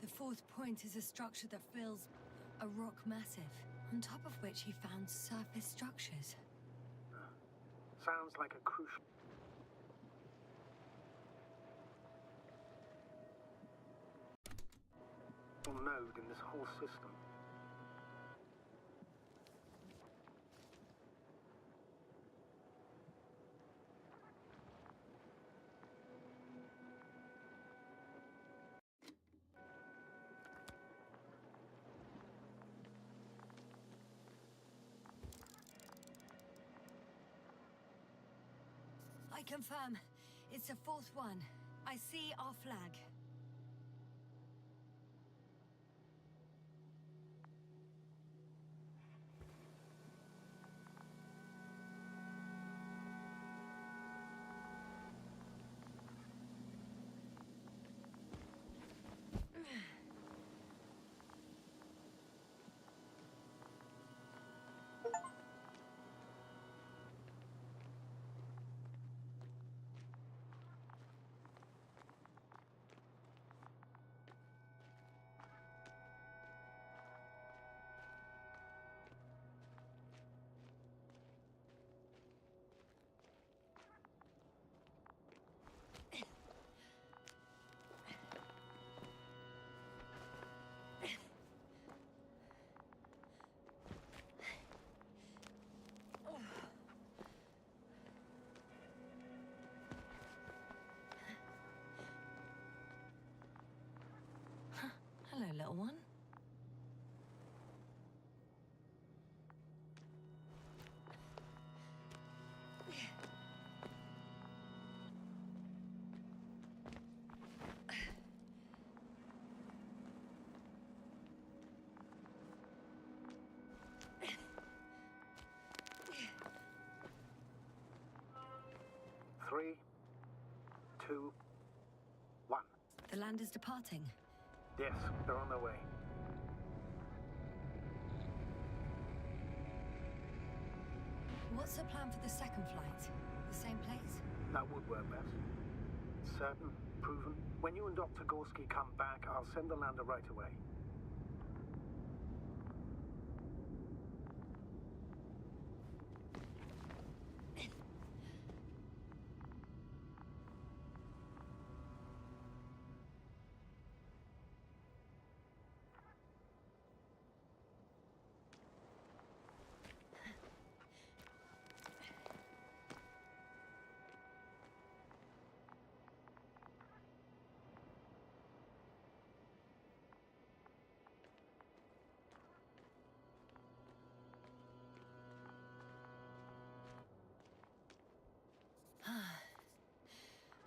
The fourth point is a structure that fills a rock massive, on top of which he found surface structures. Sounds like a crucial node in this whole system. I confirm. It's the fourth one. I see our flag. Hello, little one. Three, two, one. The land is departing. Yes, they're on their way. What's the plan for the second flight? The same place? That would work best. Certain, proven. When you and Dr. Gorski come back, I'll send the lander right away.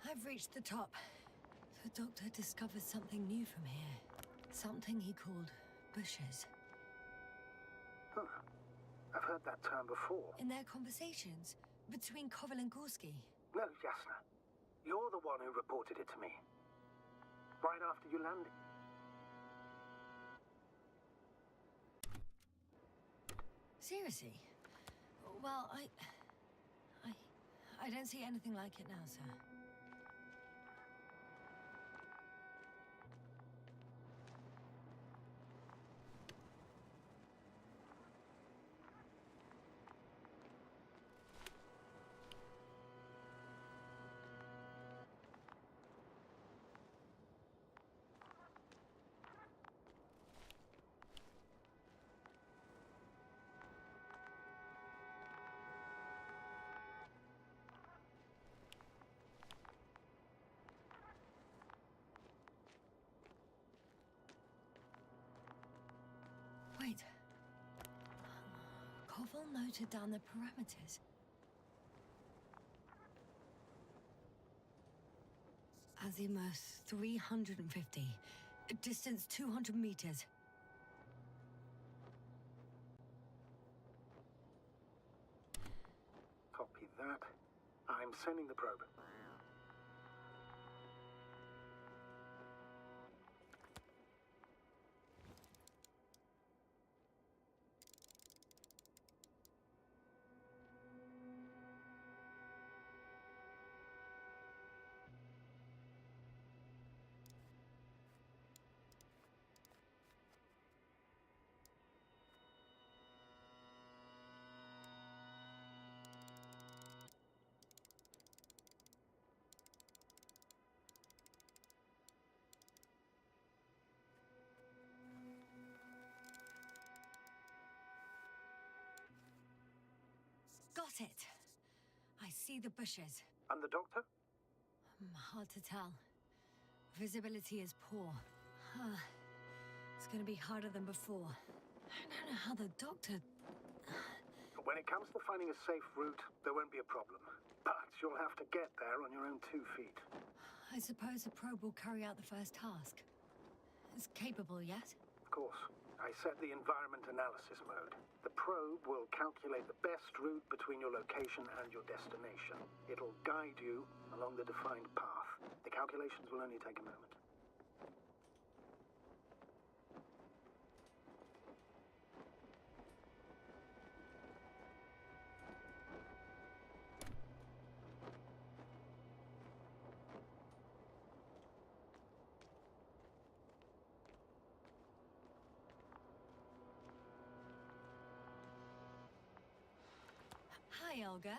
I've reached the top. The doctor discovered something new from here. Something he called bushes. Huh. I've heard that term before. In their conversations between Koval and Gorski. No, Jasna. You're the one who reported it to me. Right after you landed. Seriously? Well, I don't see anything like it now, sir. Koval noted down the parameters. Azimuth 350. Distance 200 meters. Copy that. I'm sending the probe. Got it. I see the bushes. And the doctor? Hard to tell. Visibility is poor. It's gonna be harder than before. I don't know how the doctor... When it comes to finding a safe route, there won't be a problem. But you'll have to get there on your own 2 feet. I suppose the probe will carry out the first task. It's capable yet? Of course. I set the environment analysis mode. The probe will calculate the best route between your location and your destination. It'll guide you along the defined path. The calculations will only take a moment. Hi, Olga.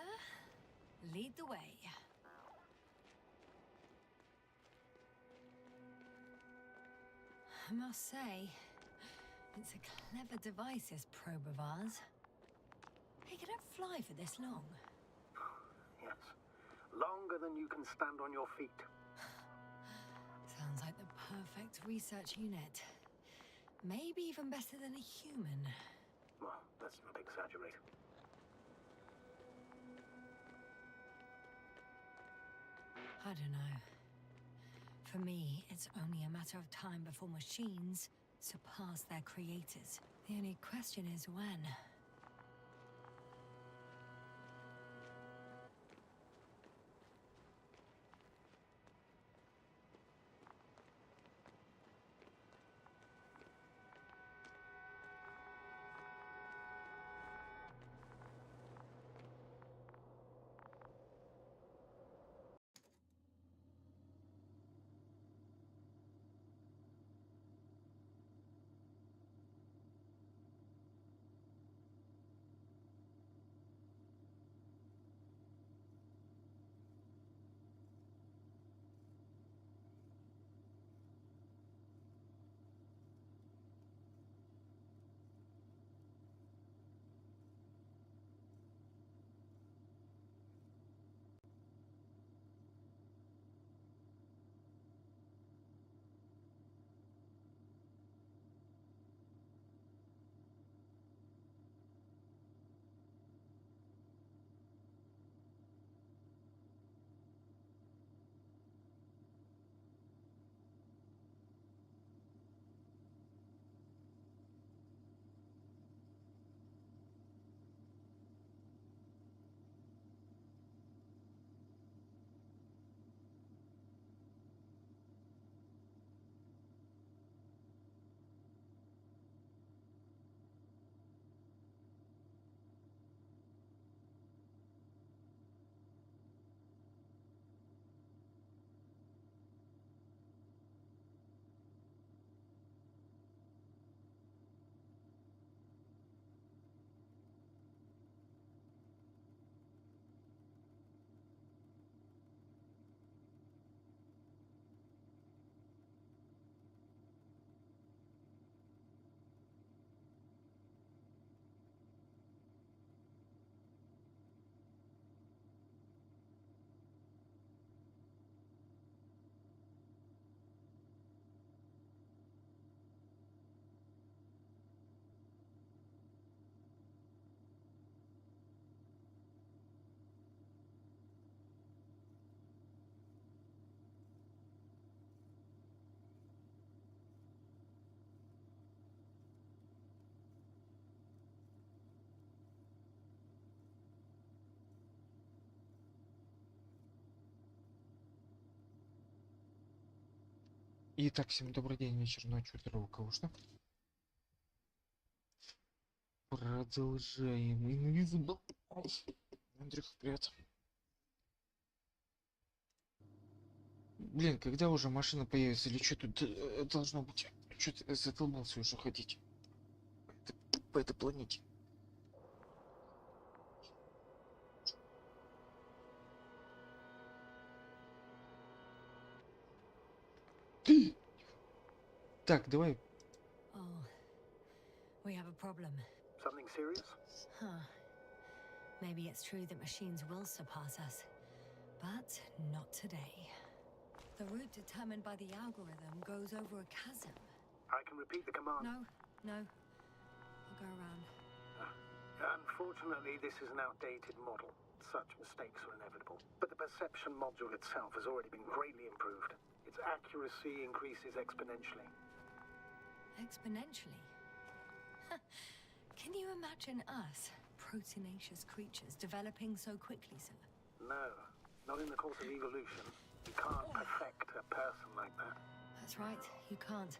Lead the way. I must say, it's a clever device, this probe of ours. Hey, can it fly for this long? Yes. Longer than you can stand on your feet. Sounds like the perfect research unit. Maybe even better than a human. Well, let's not exaggerate. I don't know. For me, it's only a matter of time before machines surpass their creators. The only question is when. Итак, всем добрый день, вечер, ночь, утро, у кого что. Продолжаем. Invincible. Андрюх, привет. Блин, когда уже машина появится? Или что тут должно быть? Что-то задолбался уже ходить по этой планете. Так, давай. Oh, we have a problem. Something serious? Huh. Maybe it's true that machines will surpass us, but not today. The route determined by the algorithm goes over a chasm. I can repeat the command. No. I'll go around. Unfortunately, this is an outdated model. Such mistakes are inevitable. But the perception module itself has already been greatly improved. Its accuracy increases exponentially. Exponentially? Can you imagine us, proteinaceous creatures, developing so quickly, sir? No, not in the course of evolution. You can't perfect a person like that. That's right, you can't.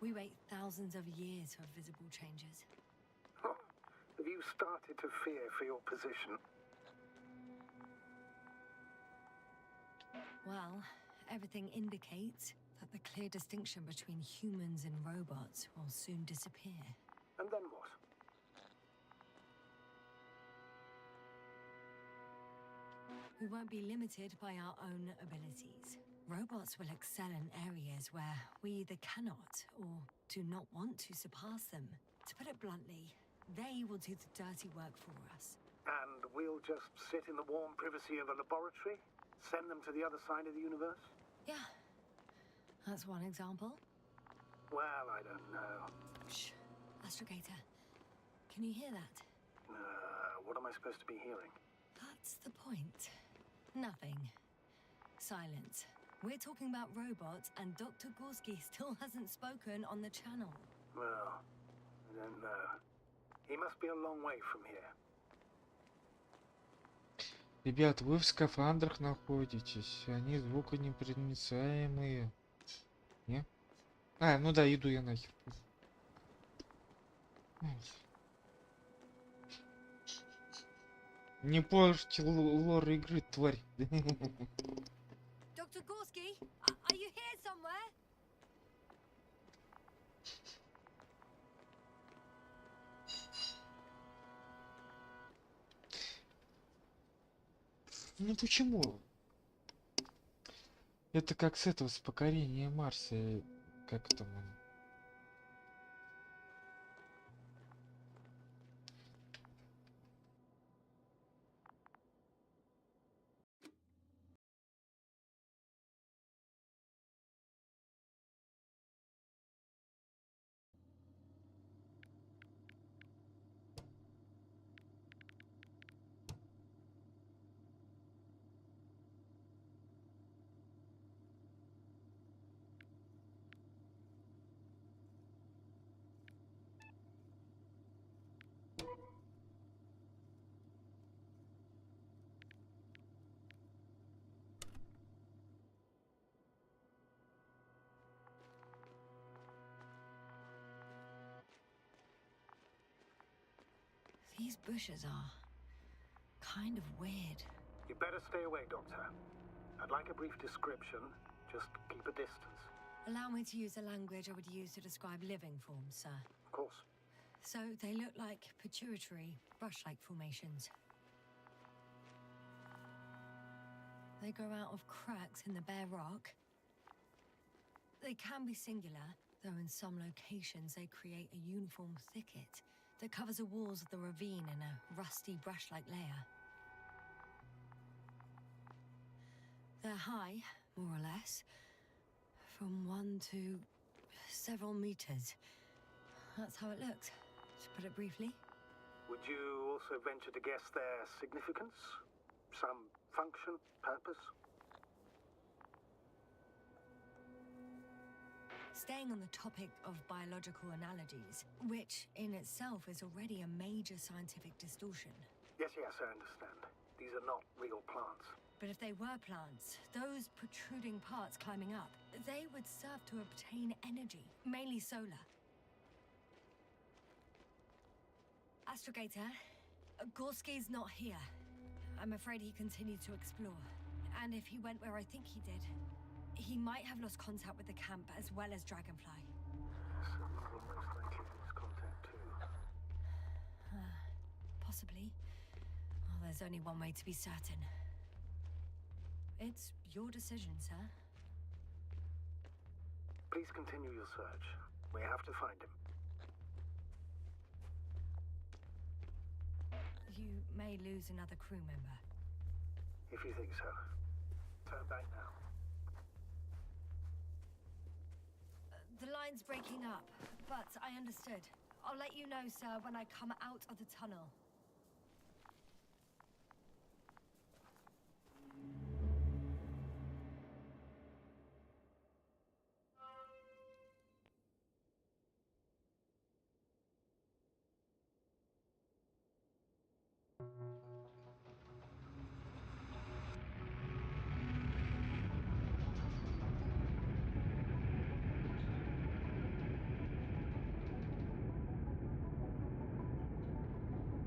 We wait thousands of years for visible changes. Have you started to fear for your position? Well, everything indicates that the clear distinction between humans and robots will soon disappear. And then what? We won't be limited by our own abilities. Robots will excel in areas where we either cannot or do not want to surpass them. To put it bluntly, they will do the dirty work for us. And we'll just sit in the warm privacy of a laboratory? Send them to the other side of the universe? Yeah, that's one example. Well, I don't know. Shh, Astrogator. Can you hear that? What am I supposed to be hearing? That's the point. Nothing. Silence. We're talking about robots, and Dr. Gorski still hasn't spoken on the channel. Well, I don't know. He must be a long way from here. Ребят, вы в скафандрах находитесь. Они звуконепроницаемые. Не? А, ну да, иду я нахер. Не портил лор игры, тварь. Dr. Gorski, are you here somewhere? Ну почему? Это как с этого, с покорения Марса. Как там он? These bushes are kind of weird. You better stay away, Doctor. I'd like a brief description. Just keep a distance. Allow me to use the language I would use to describe living forms, sir. Of course. So they look like pituitary, brush-like formations. They grow out of cracks in the bare rock. They can be singular, though in some locations they create a uniform thicket that covers the walls of the ravine in a rusty brush-like layer. They're high, more or less, from 1 to several meters. That's how it looks, to put it briefly. Would you also venture to guess their significance? Some function, purpose? Staying on the topic of biological analogies, which in itself is already a major scientific distortion. Yes, I understand. These are not real plants. But if they were plants, those protruding parts climbing up, they would serve to obtain energy, mainly solar. Astrogator, Gorski's not here. I'm afraid he continued to explore. And if he went where I think he did, he might have lost contact with the camp as well as Dragonfly. Someone will most likely lose contact too. Possibly. Well, there's only one way to be certain. It's your decision, sir. Please continue your search. We have to find him. You may lose another crew member. If you think so. Turn back now. The line's breaking up, but I understood. I'll let you know, sir, when I come out of the tunnel.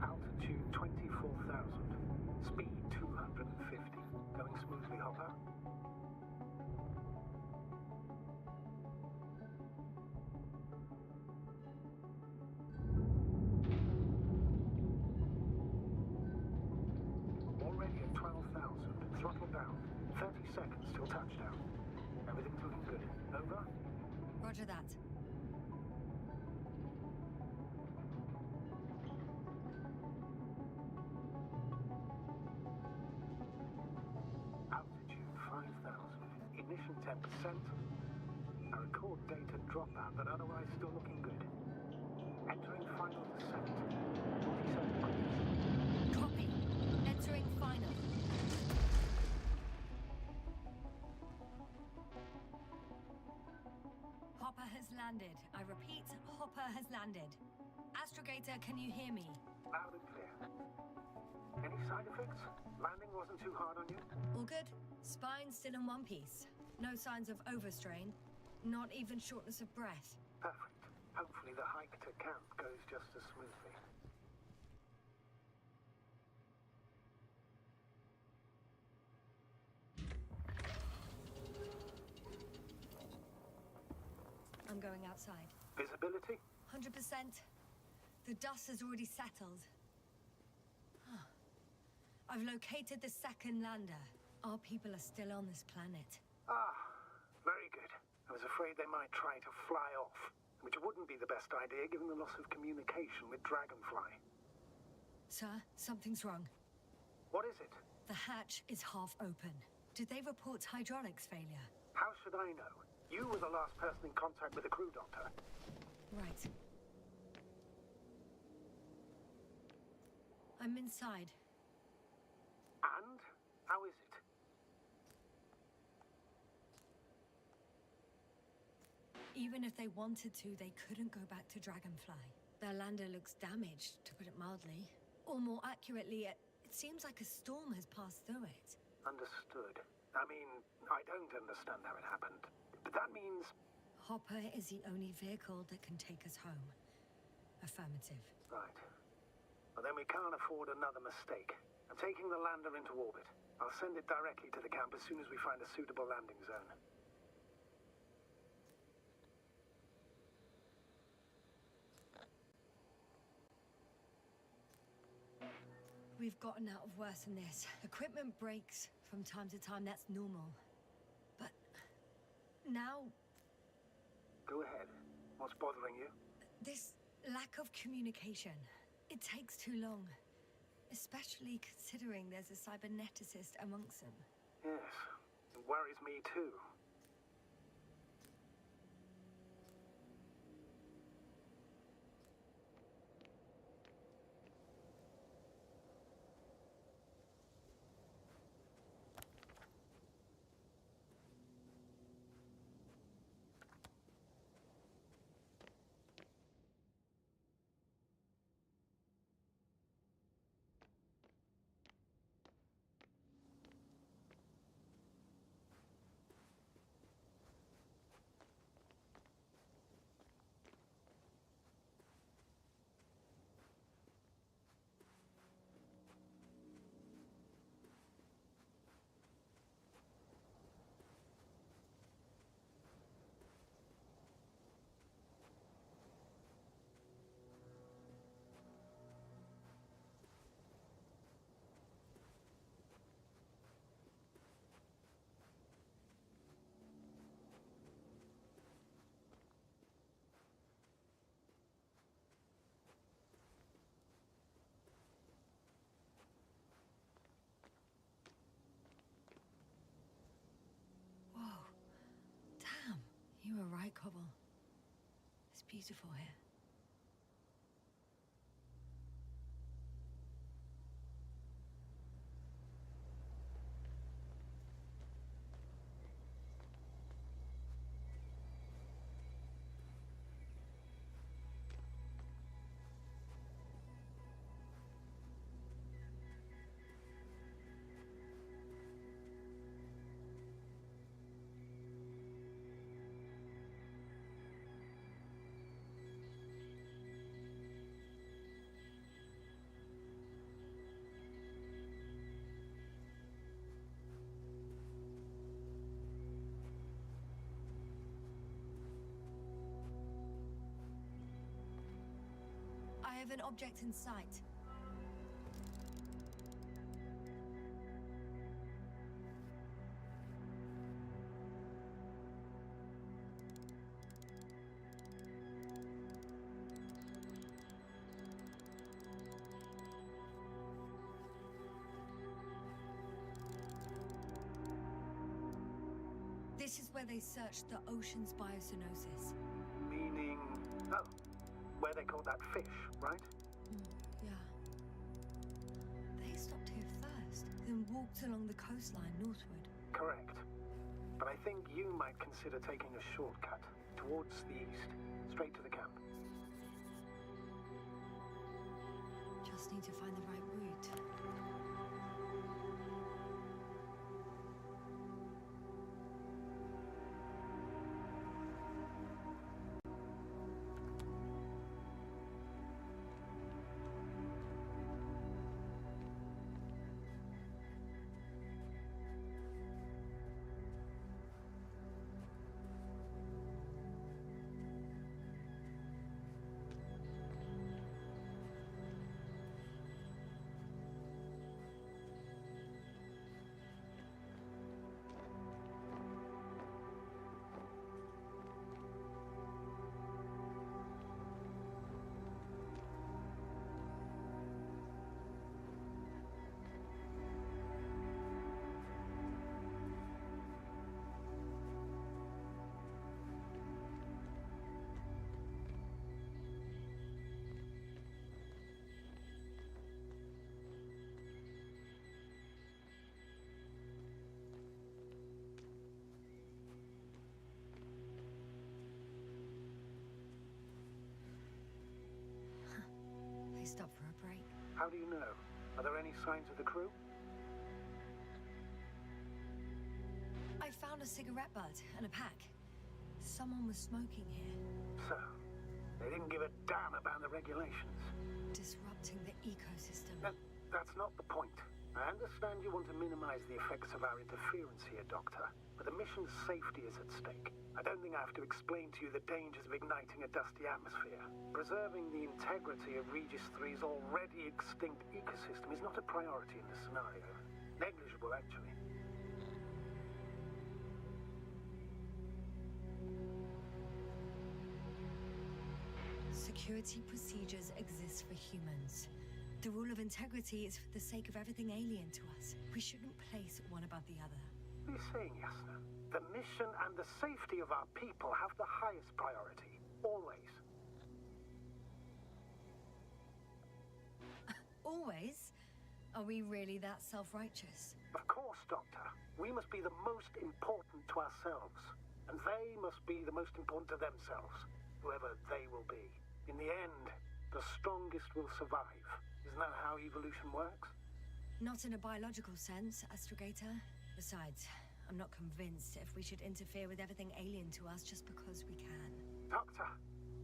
Altitude 24,000. Speed 250. Going smoothly, Hopper? Already at 12,000. Throttle down. 30 seconds till touchdown. Everything's looking good. Over? Roger that. Altitude 5,000. Ignition 10%. I record data dropout, but otherwise still looking good. Entering final descent. 47 degrees. Copy. Entering final. Hopper has landed. I repeat, Hopper has landed. Astrogator, can you hear me? Loud and clear. Any side effects? Landing wasn't too hard on you? All good. Spine still in one piece. No signs of overstrain. Not even shortness of breath. Perfect. Hopefully the hike to camp goes just as smoothly. I'm going outside. Visibility? 100%. The dust has already settled. I've located the second lander. Our people are still on this planet. Ah, very good. I was afraid they might try to fly off, which wouldn't be the best idea given the loss of communication with Dragonfly. Sir, something's wrong. What is it? The hatch is half open. Did they report hydraulics failure? How should I know? You were the last person in contact with the crew doctor. Right. I'm inside. And? How is it? Even if they wanted to, they couldn't go back to Dragonfly. Their lander looks damaged, to put it mildly. Or more accurately, it seems like a storm has passed through it. Understood. I mean, I don't understand how it happened. But that means... Hopper is the only vehicle that can take us home. Affirmative. Right. Well, then we can't afford another mistake. I'm taking the lander into orbit. I'll send it directly to the camp as soon as we find a suitable landing zone. We've gotten out of worse than this. Equipment breaks from time to time, that's normal. But now, Go ahead. What's bothering you? this lack of communication, it takes too long. Especially considering there's a cyberneticist amongst them. Yes. It worries me too. cobble. It's beautiful here. I have an object in sight. This is where they searched the ocean's biocenosis. Meaning... Oh, where they caught that fish, right? Yeah. They stopped here first, then walked along the coastline northward. Correct. But I think you might consider taking a shortcut towards the east, straight to the camp. Just need to find the right route. They stopped for a break. How do you know? Are there any signs of the crew? I found a cigarette butt and a pack. Someone was smoking here, So, they didn't give a damn about the regulations. disrupting the ecosystem. That's not the point. I understand you want to minimize the effects of our interference here, Doctor, but the mission's safety is at stake. I don't think I have to explain to you the dangers of igniting a dusty atmosphere. Preserving the integrity of Regis 3's already extinct ecosystem is not a priority in this scenario. Negligible, actually. Security procedures exist for humans. The rule of integrity is for the sake of everything alien to us. We shouldn't place one above the other. What are you saying, Yasna? The mission and the safety of our people have the highest priority. Always. Always? Are we really that self-righteous? Of course, Doctor. We must be the most important to ourselves. And they must be the most important to themselves, whoever they will be. In the end, the strongest will survive. Isn't that how evolution works? Not in a biological sense, Astrogator. Besides, I'm not convinced if we should interfere with everything alien to us just because we can. Doctor,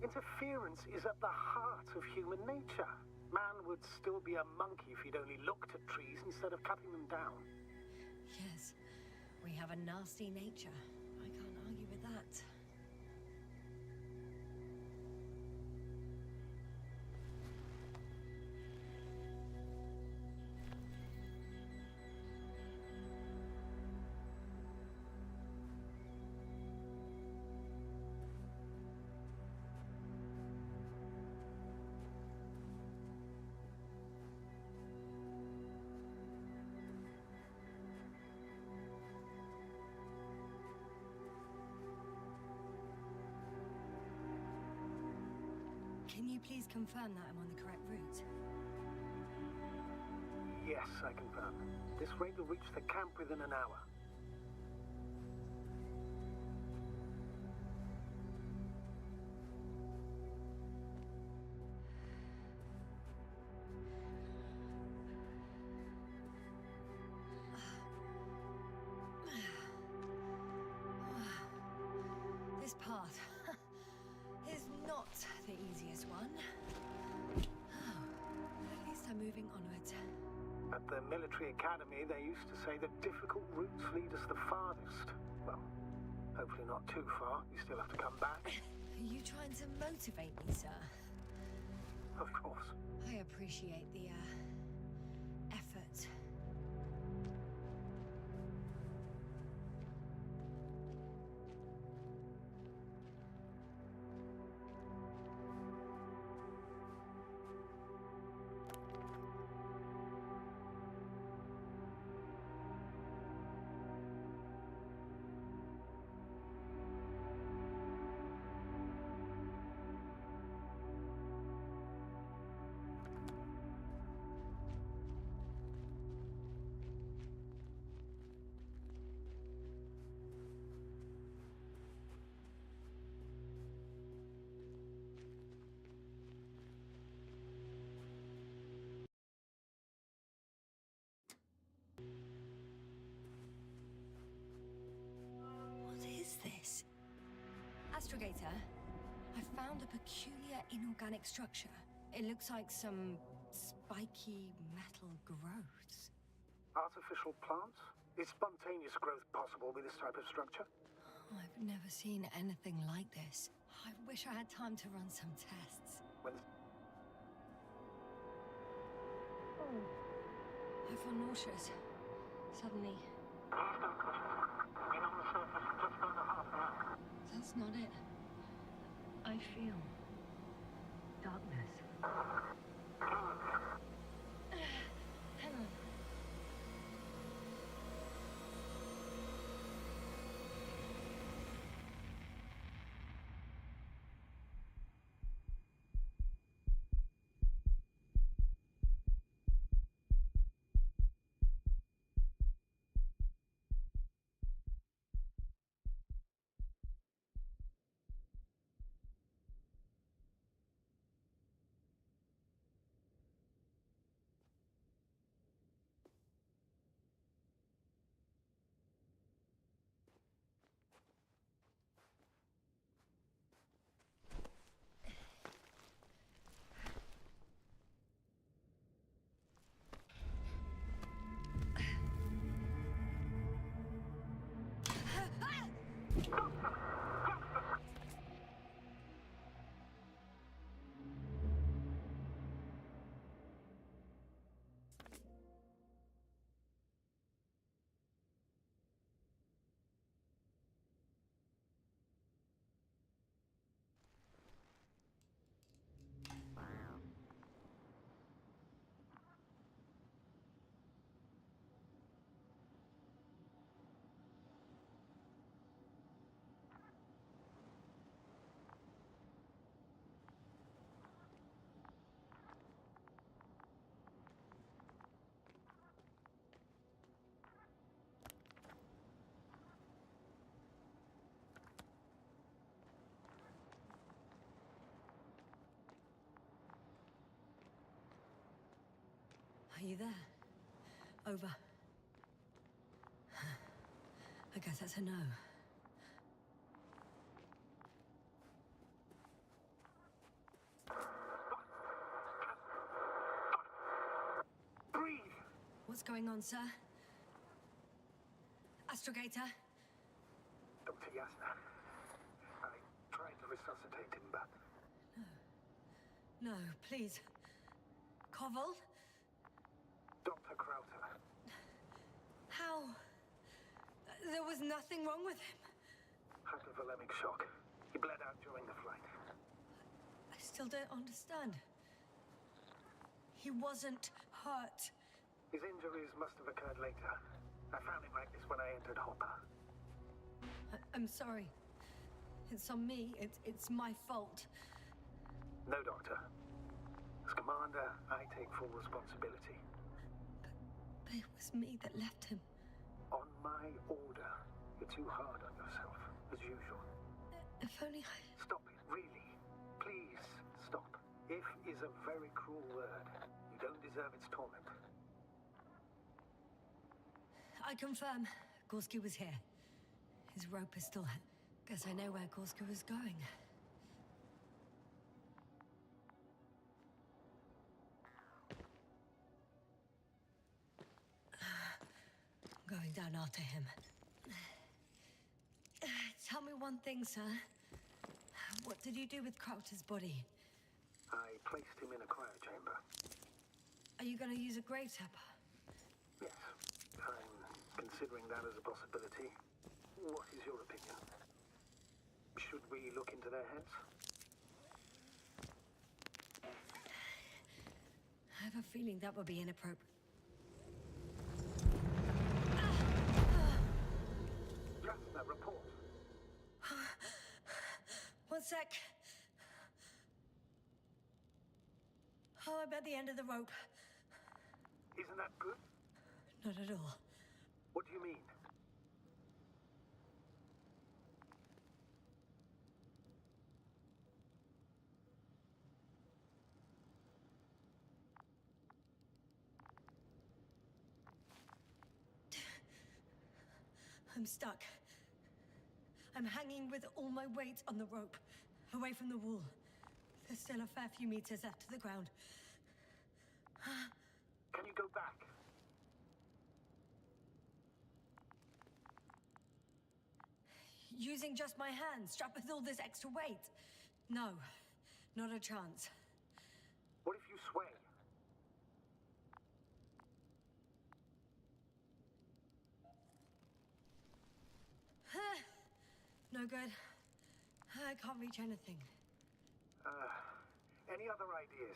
interference is at the heart of human nature. Man would still be a monkey if he'd only looked at trees instead of cutting them down. Yes, we have a nasty nature. I can't argue with that. Can you please confirm that I'm on the correct route? Yes, I confirm. This raid will reach the camp within an hour. This path is not the easiest one. But at least I'm moving onwards. At the military academy, they used to say that difficult routes lead us the farthest. Well, hopefully not too far. You still have to come back. Are you trying to motivate me, sir? Of course. I appreciate the, effort. What is this? Astrogator, I found a peculiar inorganic structure. It looks like some spiky metal growths. Artificial plants? Is spontaneous growth possible with this type of structure? Oh, I've never seen anything like this. I wish I had time to run some tests. When I feel nauseous. Suddenly. That's not it. I feel darkness. Hang on. Are you there? Over. I guess that's a no. breathe! What's going on, sir? Astrogator? Dr. Yasna. I tried to resuscitate him, but... No, please. Koval? Dr. Krauter. How? There was nothing wrong with him. Hypovolemic shock. He bled out during the flight. I still don't understand. He wasn't hurt. His injuries must have occurred later. I found him like this when I entered Hopper. I'm sorry. It's on me. It's my fault. No, Doctor. As commander, I take full responsibility. But it was me that left him. On my order. You're too hard on yourself, as usual. If only I... Stop it, really. Please, stop. If is a very cruel word. You don't deserve its torment. I confirm. Gorski was here. His rope is still... Guess I know where Gorski was going. I'm going down after him. Tell me one thing, sir. What did you do with Crowter's body? I placed him in a cryochamber. Are you going to use a grave tap? Yes, I'm considering that as a possibility. What is your opinion? Should we look into their heads? I have a feeling that would be inappropriate. Just a report. One sec. Oh, I'm at the end of the rope. Isn't that good? Not at all. What do you mean? I'm stuck. I'm hanging with all my weight on the rope, away from the wall. There's still a fair few meters left to the ground. Can you go back? Using just my hands, strapped with all this extra weight? No, not a chance. What if you sway? No good. I can't reach anything. Any other ideas?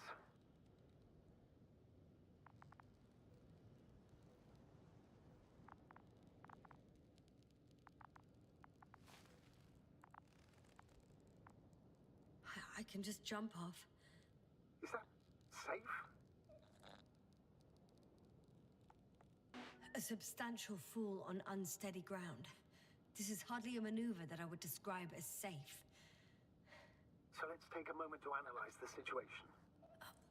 I can just jump off. Is that safe? A substantial fall on unsteady ground. This is hardly a maneuver that I would describe as safe. So let's take a moment to analyze the situation.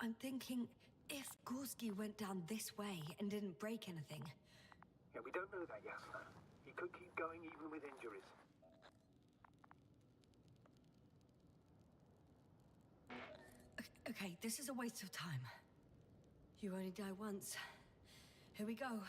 I'm thinking, if Gorski went down this way and didn't break anything... Yeah, we don't know that yet, sir. He could keep going even with injuries. Okay, this is a waste of time. You only die once. Here we go.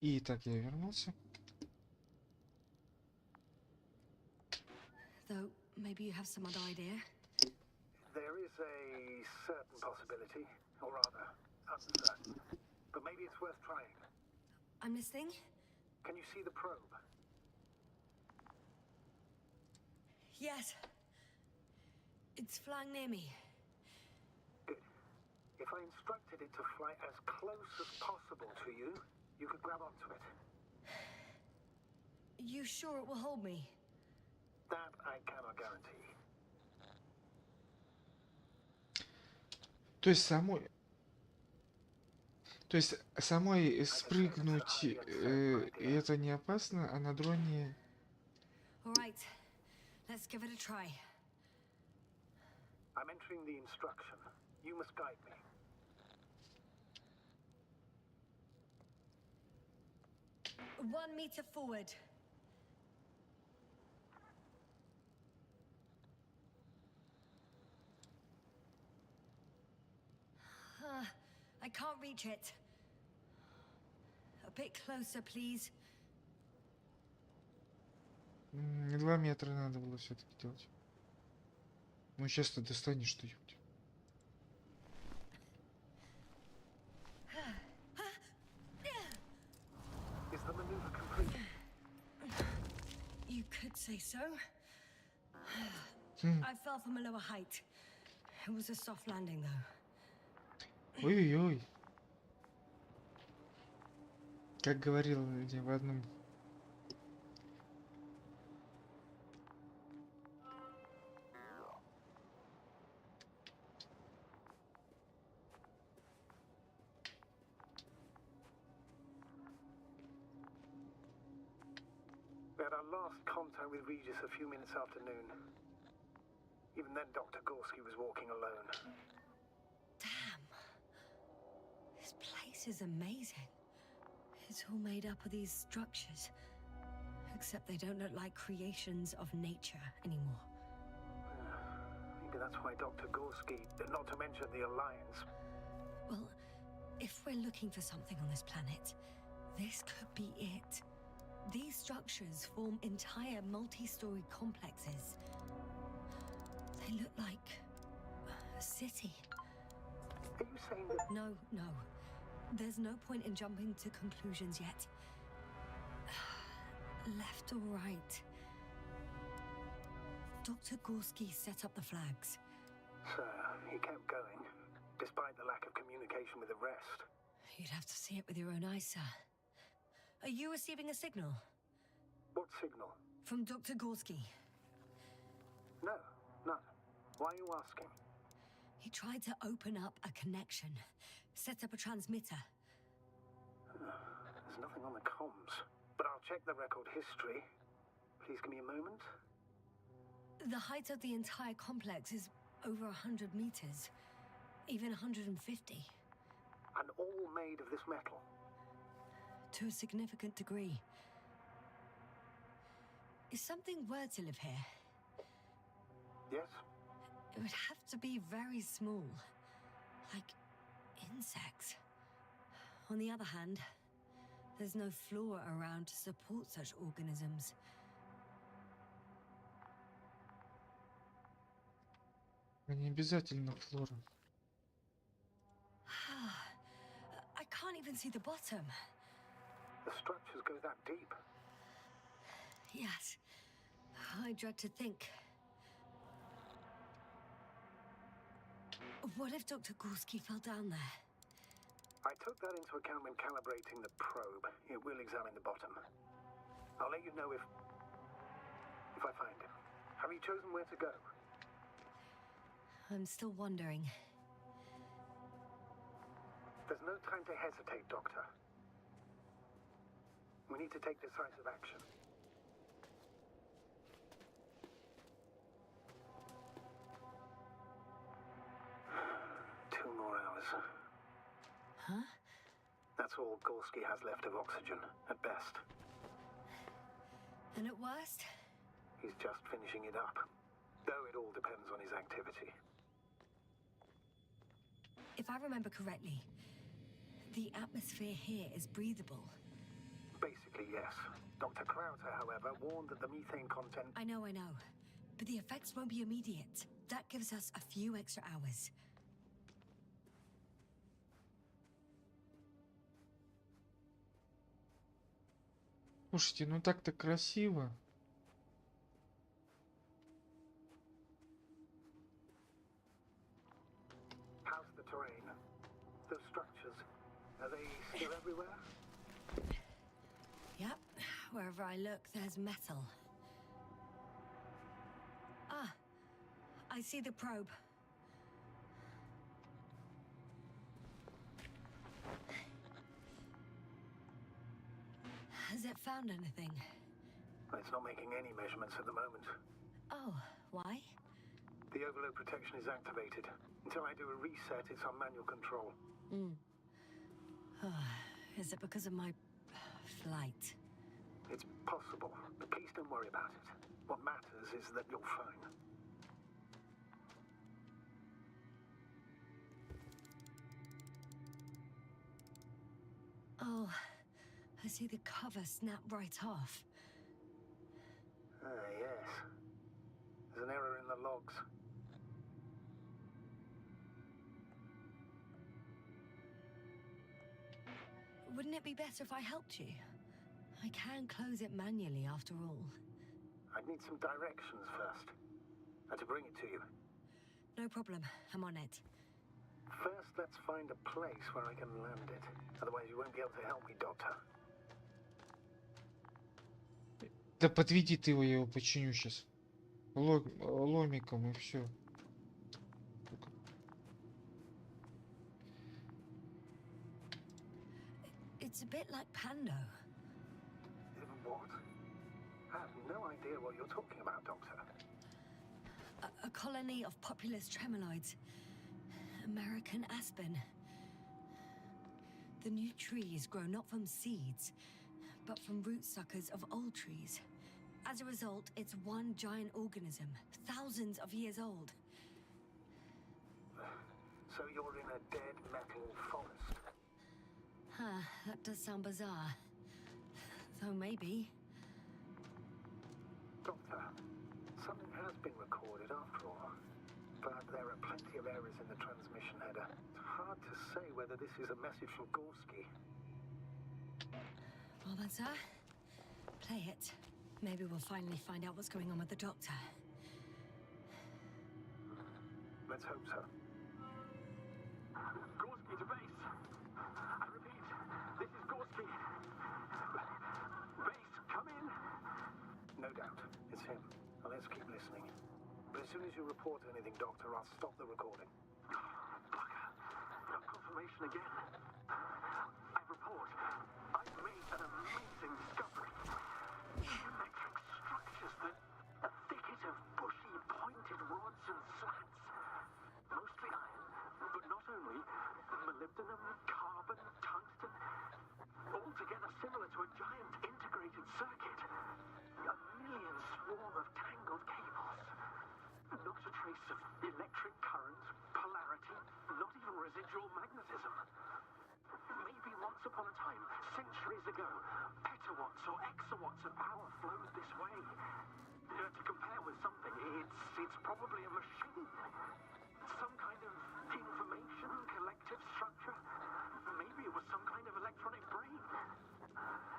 И так я вернулся. Though, maybe you have some other idea? There is a certain possibility, or rather, uncertain. But maybe it's worth trying. I'm listening. Can you see the probe? Yes. It's flying near me. Good. If I instructed it to fly as close as possible to you, you could grab onto it. You sure it will hold me? That I cannot guarantee. То есть самой спрыгнуть это не опасно, а на дроне... All right. Let's give it a try. I'm entering the instruction. You must guide me. One meter forward. I can't reach it. A bit closer, please. 2 метра надо было все-таки делать. Ну сейчас ты достанешь что-нибудь. Is the maneuver complete? You could say so. I fell from a lower height. It was a soft landing, though. Ой-ой-ой. Как говорил я в одном... We had our last contact with Regis a few minutes after noon. Even then, Dr. Gorski was walking alone. Damn. This place is amazing. It's all made up of these structures. Except they don't look like creations of nature anymore. Maybe that's why Dr. Gorski, not to mention the Alliance. Well, if we're looking for something on this planet, this could be it. These structures form entire multi-story complexes. They look like a city. Are you saying that... No. There's no point in jumping to conclusions yet. Left or right? Dr. Gorski set up the flags. So, he kept going, despite the lack of communication with the rest. You'd have to see it with your own eyes, sir. Are you receiving a signal? What signal? From Dr. Gorski. No, none. Why are you asking? He tried to open up a connection, set up a transmitter. There's nothing on the comms, but I'll check the record history. Please give me a moment. The height of the entire complex is over 100 meters, even 150. And all made of this metal. To a significant degree. Is something were to live here, Yes? it would have to be very small, like insects. On the other hand, there's no flora around to support such organisms. Не обязательно флора. I can't even see the bottom. The structures go that deep. Yes, I dread to think. What if Dr. Gorski fell down there? I took that into account when calibrating the probe. It will examine the bottom. I'll let you know if I find him. Have you chosen where to go? I'm still wondering. There's no time to hesitate, Doctor. We need to take decisive action. Two more hours. Huh? That's all Gorski has left of oxygen, at best. And at worst? He's just finishing it up. Though it all depends on his activity. If I remember correctly, the atmosphere here is breathable. Technically, yes. Dr. Krauter, however, warned that the methane content... I know. But the effects won't be immediate. That gives us a few extra hours. Слушайте, ну так-то красиво. How's the terrain? Those structures, are they still everywhere? Yep. Wherever I look, there's metal. Ah, I see the probe. Has it found anything? It's not making any measurements at the moment. Oh, why? The overload protection is activated. Until I do a reset, it's on manual control. Is it because of my flight? It's possible, but please don't worry about it. What matters is that you're fine. Oh, I see the cover snap right off. Ah, yes. There's an error in the logs. Wouldn't it be better if I helped you? I can close it manually after all. I'd need some directions first. And to bring it to you. No problem, I'm on it. First, let's find a place where I can land it. Otherwise, you won't be able to help me, Doctor. Да подведи ты его, я его починю сейчас. Ломиком и все. It's a bit like Pando. What? I have no idea what you're talking about, Doctor. A colony of populous tremoloids. American aspen. The new trees grow not from seeds, but from root suckers of old trees. As a result, it's one giant organism, thousands of years old. So you're in a dead metal forest? Huh, that does sound bizarre. Though maybe. Doctor, something has been recorded after all. But there are plenty of errors in the transmission header. It's hard to say whether this is a message from Gorski. Well then, sir, play it. Maybe we'll finally find out what's going on with the doctor. Let's hope so. Gorski to base. I repeat, this is Gorski. Base, come in. No doubt. It's him. Now let's keep listening. But as soon as you report anything, Doctor, I'll stop the recording. Bugger. No confirmation again. I report. I've made an amazing discovery. Geometric structures that a thicket of bushy, pointed rods and slats. Mostly iron, but not only. Molybdenum, carbon, tungsten. Altogether similar to a giant integrated circuit. A million swarm of tangled cables. Not a trace of electric current, polarity, not even residual magnetism. Maybe once upon a time, centuries ago, petawatts or exawatts of power flowed this way. To compare with something, it's probably a machine. Some kind of information collective structure. Maybe it was some kind of electronic brain.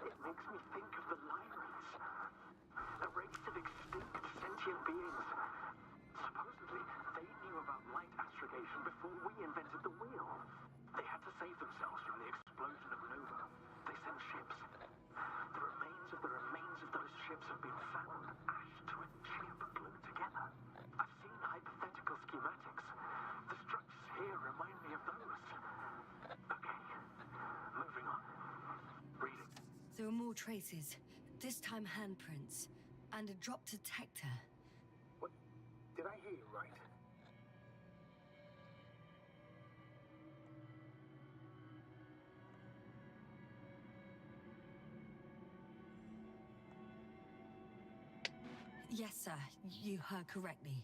It makes me think of the Lyrians. A race of extinct sentient beings. Supposedly, they knew about light astrogation before we invented the wheel. They had to save themselves from the explosion of Nova. They sent ships. The remains of those ships have been found, ash to a chip glued together. I've seen hypothetical schematics. The structures here remind me of those. Okay, moving on. Reading. There are more traces, this time handprints, and a drop detector. What? Did I hear you right? Yes, sir, you heard correctly.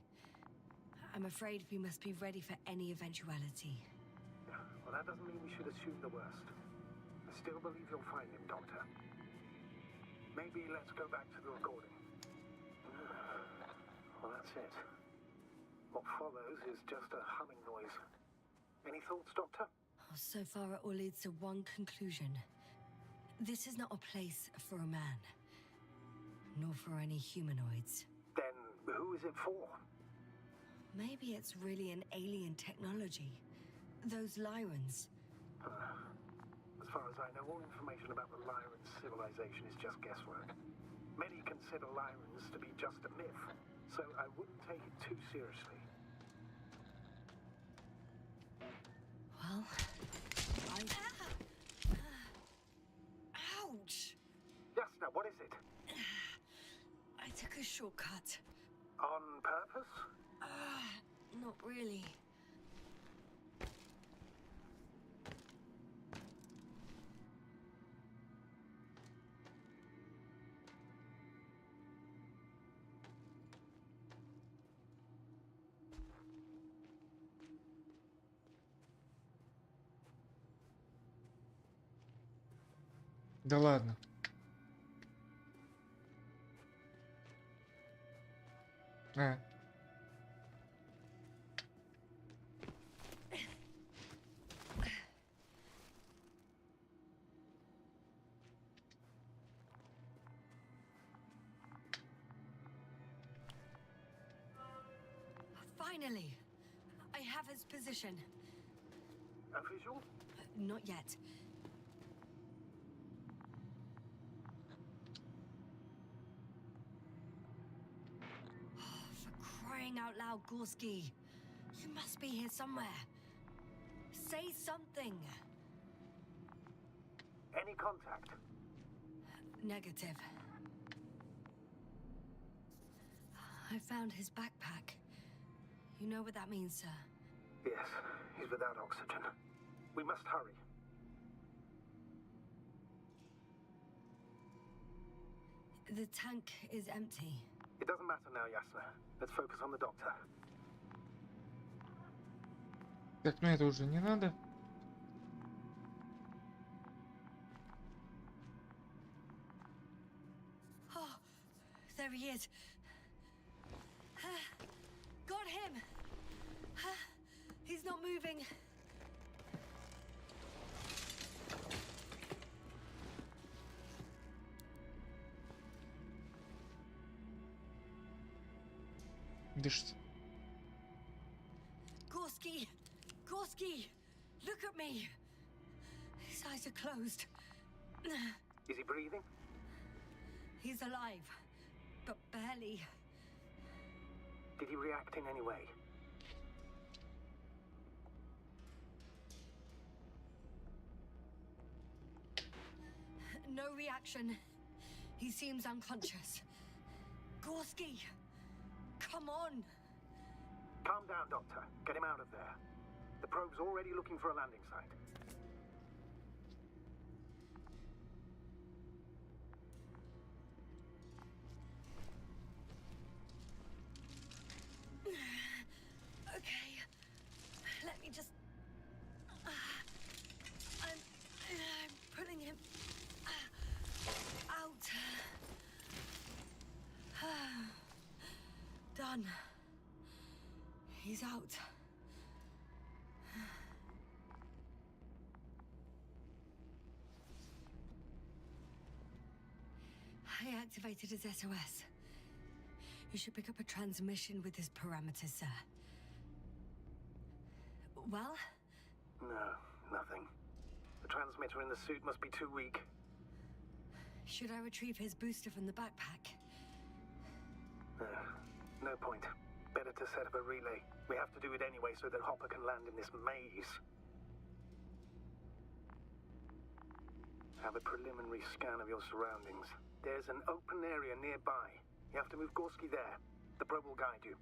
I'm afraid we must be ready for any eventuality. Well, that doesn't mean we should assume the worst. I still believe you'll find him, Doctor. Maybe let's go back to the recording. Well, that's it. What follows is just a humming noise. Any thoughts, Doctor? So far, it all leads to one conclusion. This is not a place for a man, nor for any humanoids. Then who is it for? Maybe it's really an alien technology. Those Lyrans. As far as I know, all information about the Lyran civilization is just guesswork. Many consider Lyrans to be just a myth, so I wouldn't take it too seriously. Well, ouch! Yasna, what is it? I took a shortcut. On purpose? Not really. Да ладно. Finally, I have his position. A visual? Not yet. For crying out loud, Gorski. You must be here somewhere. Say something. Any contact? Negative. I found his backpack. You know what that means, sir? Yes, he's without oxygen. We must hurry. The tank is empty. It doesn't matter now, Yasna. Let's focus on the doctor. Так, ну это уже не надо. Oh, there he is. Got him. He's not moving. Дышится. Gorski! Gorski! Look at me! His eyes are closed. Is he breathing? He's alive, but barely. Did he react in any way? No reaction. He seems unconscious. Gorski! Come on! Calm down, Doctor. Get him out of there. The probe's already looking for a landing site. Okay. Let me just... I'm pulling him out. Done. He's out. I activated his SOS. You should pick up a transmission with his parameters, sir. Well? No, nothing. The transmitter in the suit must be too weak. Should I retrieve his booster from the backpack? No point. Better to set up a relay. We have to do it anyway so that Hopper can land in this maze. Have a preliminary scan of your surroundings. There's an open area nearby. You have to move Gorski there. The probe will guide you.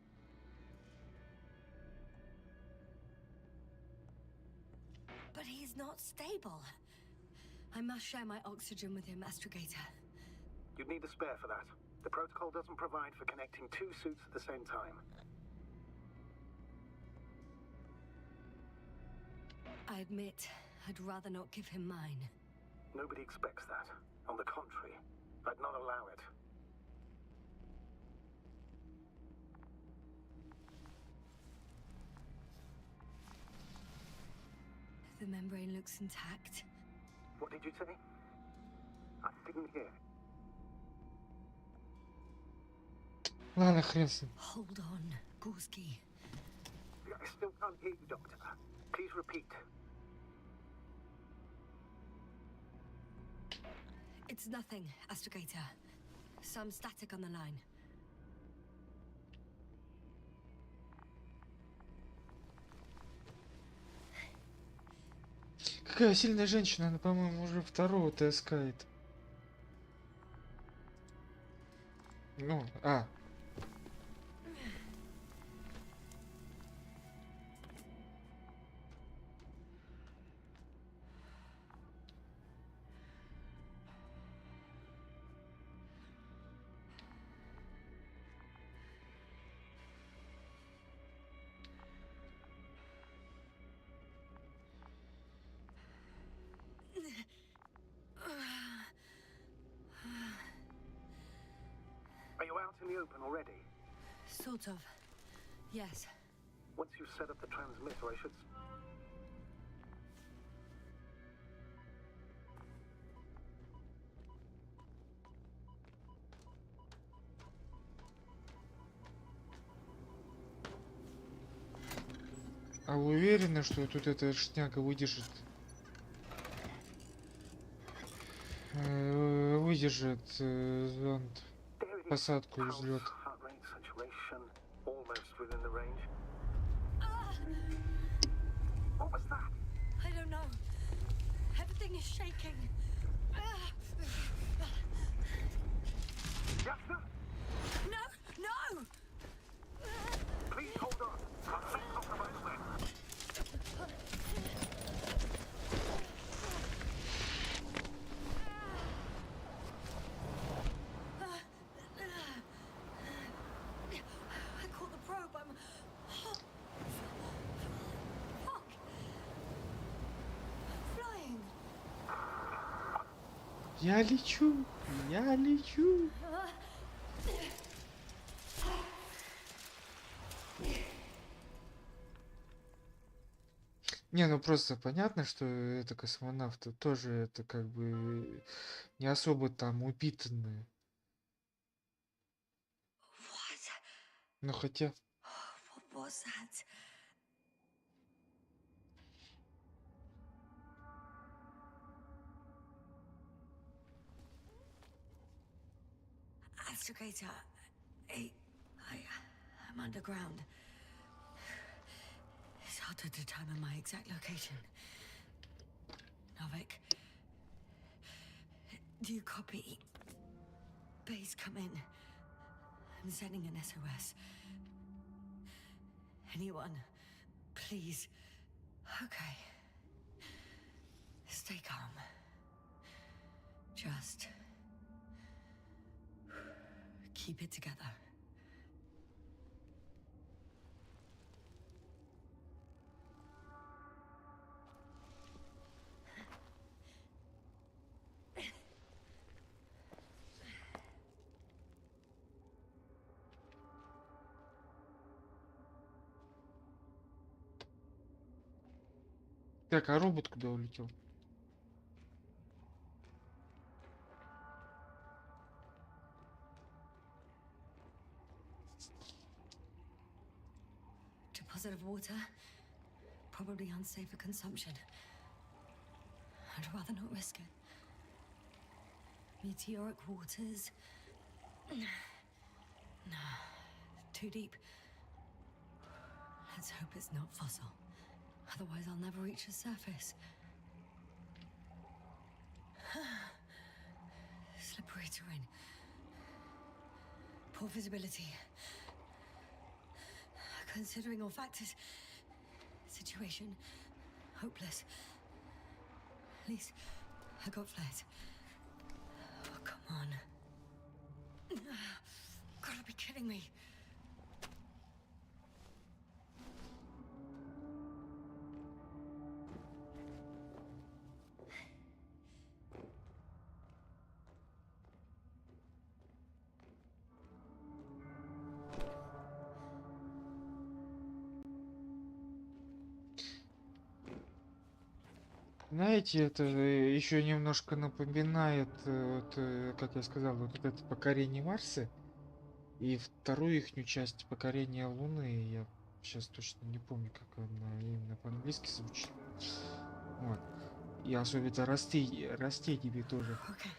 But he's not stable. I must share my oxygen with him, Astrogator. You'd need a spare for that. The protocol doesn't provide for connecting two suits at the same time. I admit, I'd rather not give him mine. Nobody expects that. On the contrary, but not allow it. The membrane looks intact. What did you say? I didn't hear. Ладно, хрен с ним. Hold on, Gorski. I still can't hear you, Doctor. Please repeat. It's nothing, Astrogator. Some static on the line. Какая сильная женщина, она, по-моему, уже второго таскает. Ну, Are you out in the open already? Sort of. Yes. Once you've set up the transmitter, I should... А вы уверены, что тут эта шняга выдержит? Выдержит зонд, посадку и взлет. Heart rate, saturation, almost within the range. What was that? I don't know. Everything is shaking. Jasna, No! No! please hold on. I'll take off the right away. I caught the probe. I'm... Fuck! I'm flying. Я лечу, я лечу. Не, ну просто понятно, что это космонавты тоже это как бы не особо там упитанные. What? Но хотя, What was that? Astrogator, I'm underground. It's hard to determine my exact location. Novik, do you copy? Base, come in. I'm sending an SOS. Anyone, please. Okay. Stay calm. Just keep it together. так, а робот куда улетел? Deposit of water. Probably unsafe for consumption. I'd rather not risk it. Meteoric waters. No, too deep. Let's hope it's not fossil. Otherwise, I'll never reach the surface. Slippery terrain. Poor visibility. Considering all factors, situation hopeless. At least I got flares. Oh, come on. Gotta be kidding me. Знаете, это еще немножко напоминает, как я сказал, вот это покорение Марса и вторую ихнюю часть покорения Луны. Я сейчас точно не помню, как она именно по-английски звучит. Вот. И особенно растениями тоже. Okay,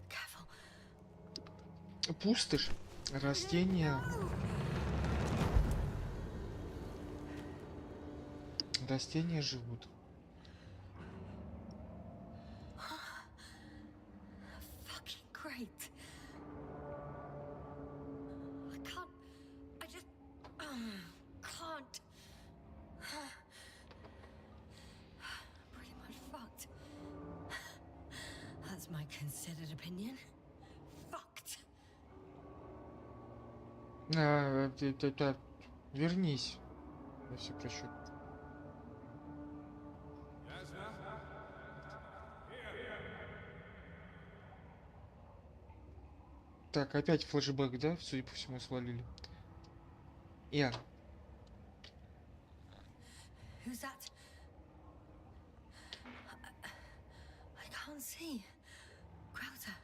careful. Пустошь, растения, растения живут. Fucking great. I can't. I just can't. Pretty much fucked. That's my considered opinion. Fucked. Вернись. Я все прощу. Так, опять флешбэк, да? Судя по всему, свалили. Я. Who's that? I can't see. Crowther.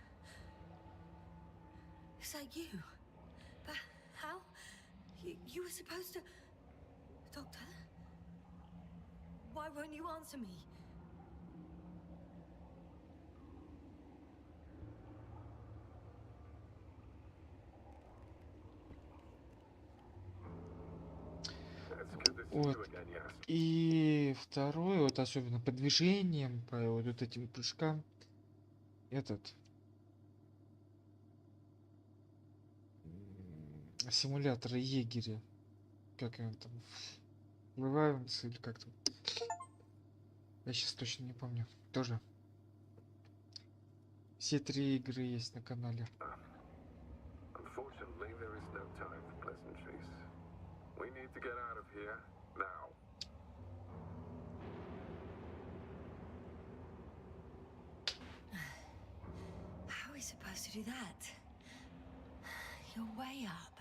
Is that you? But how? You were supposed to... Doctor? Why won't you answer me? Вот. И второе, вот особенно по движениям, по вот этим прыжкам, этот симулятор егеря, как он там, Вываемся или как там, я сейчас точно не помню, тоже. Все 3 игры есть на канале. Unfortunately, there is no time for pleasantries. We need to get out of here now. How are we supposed to do that? You're way up.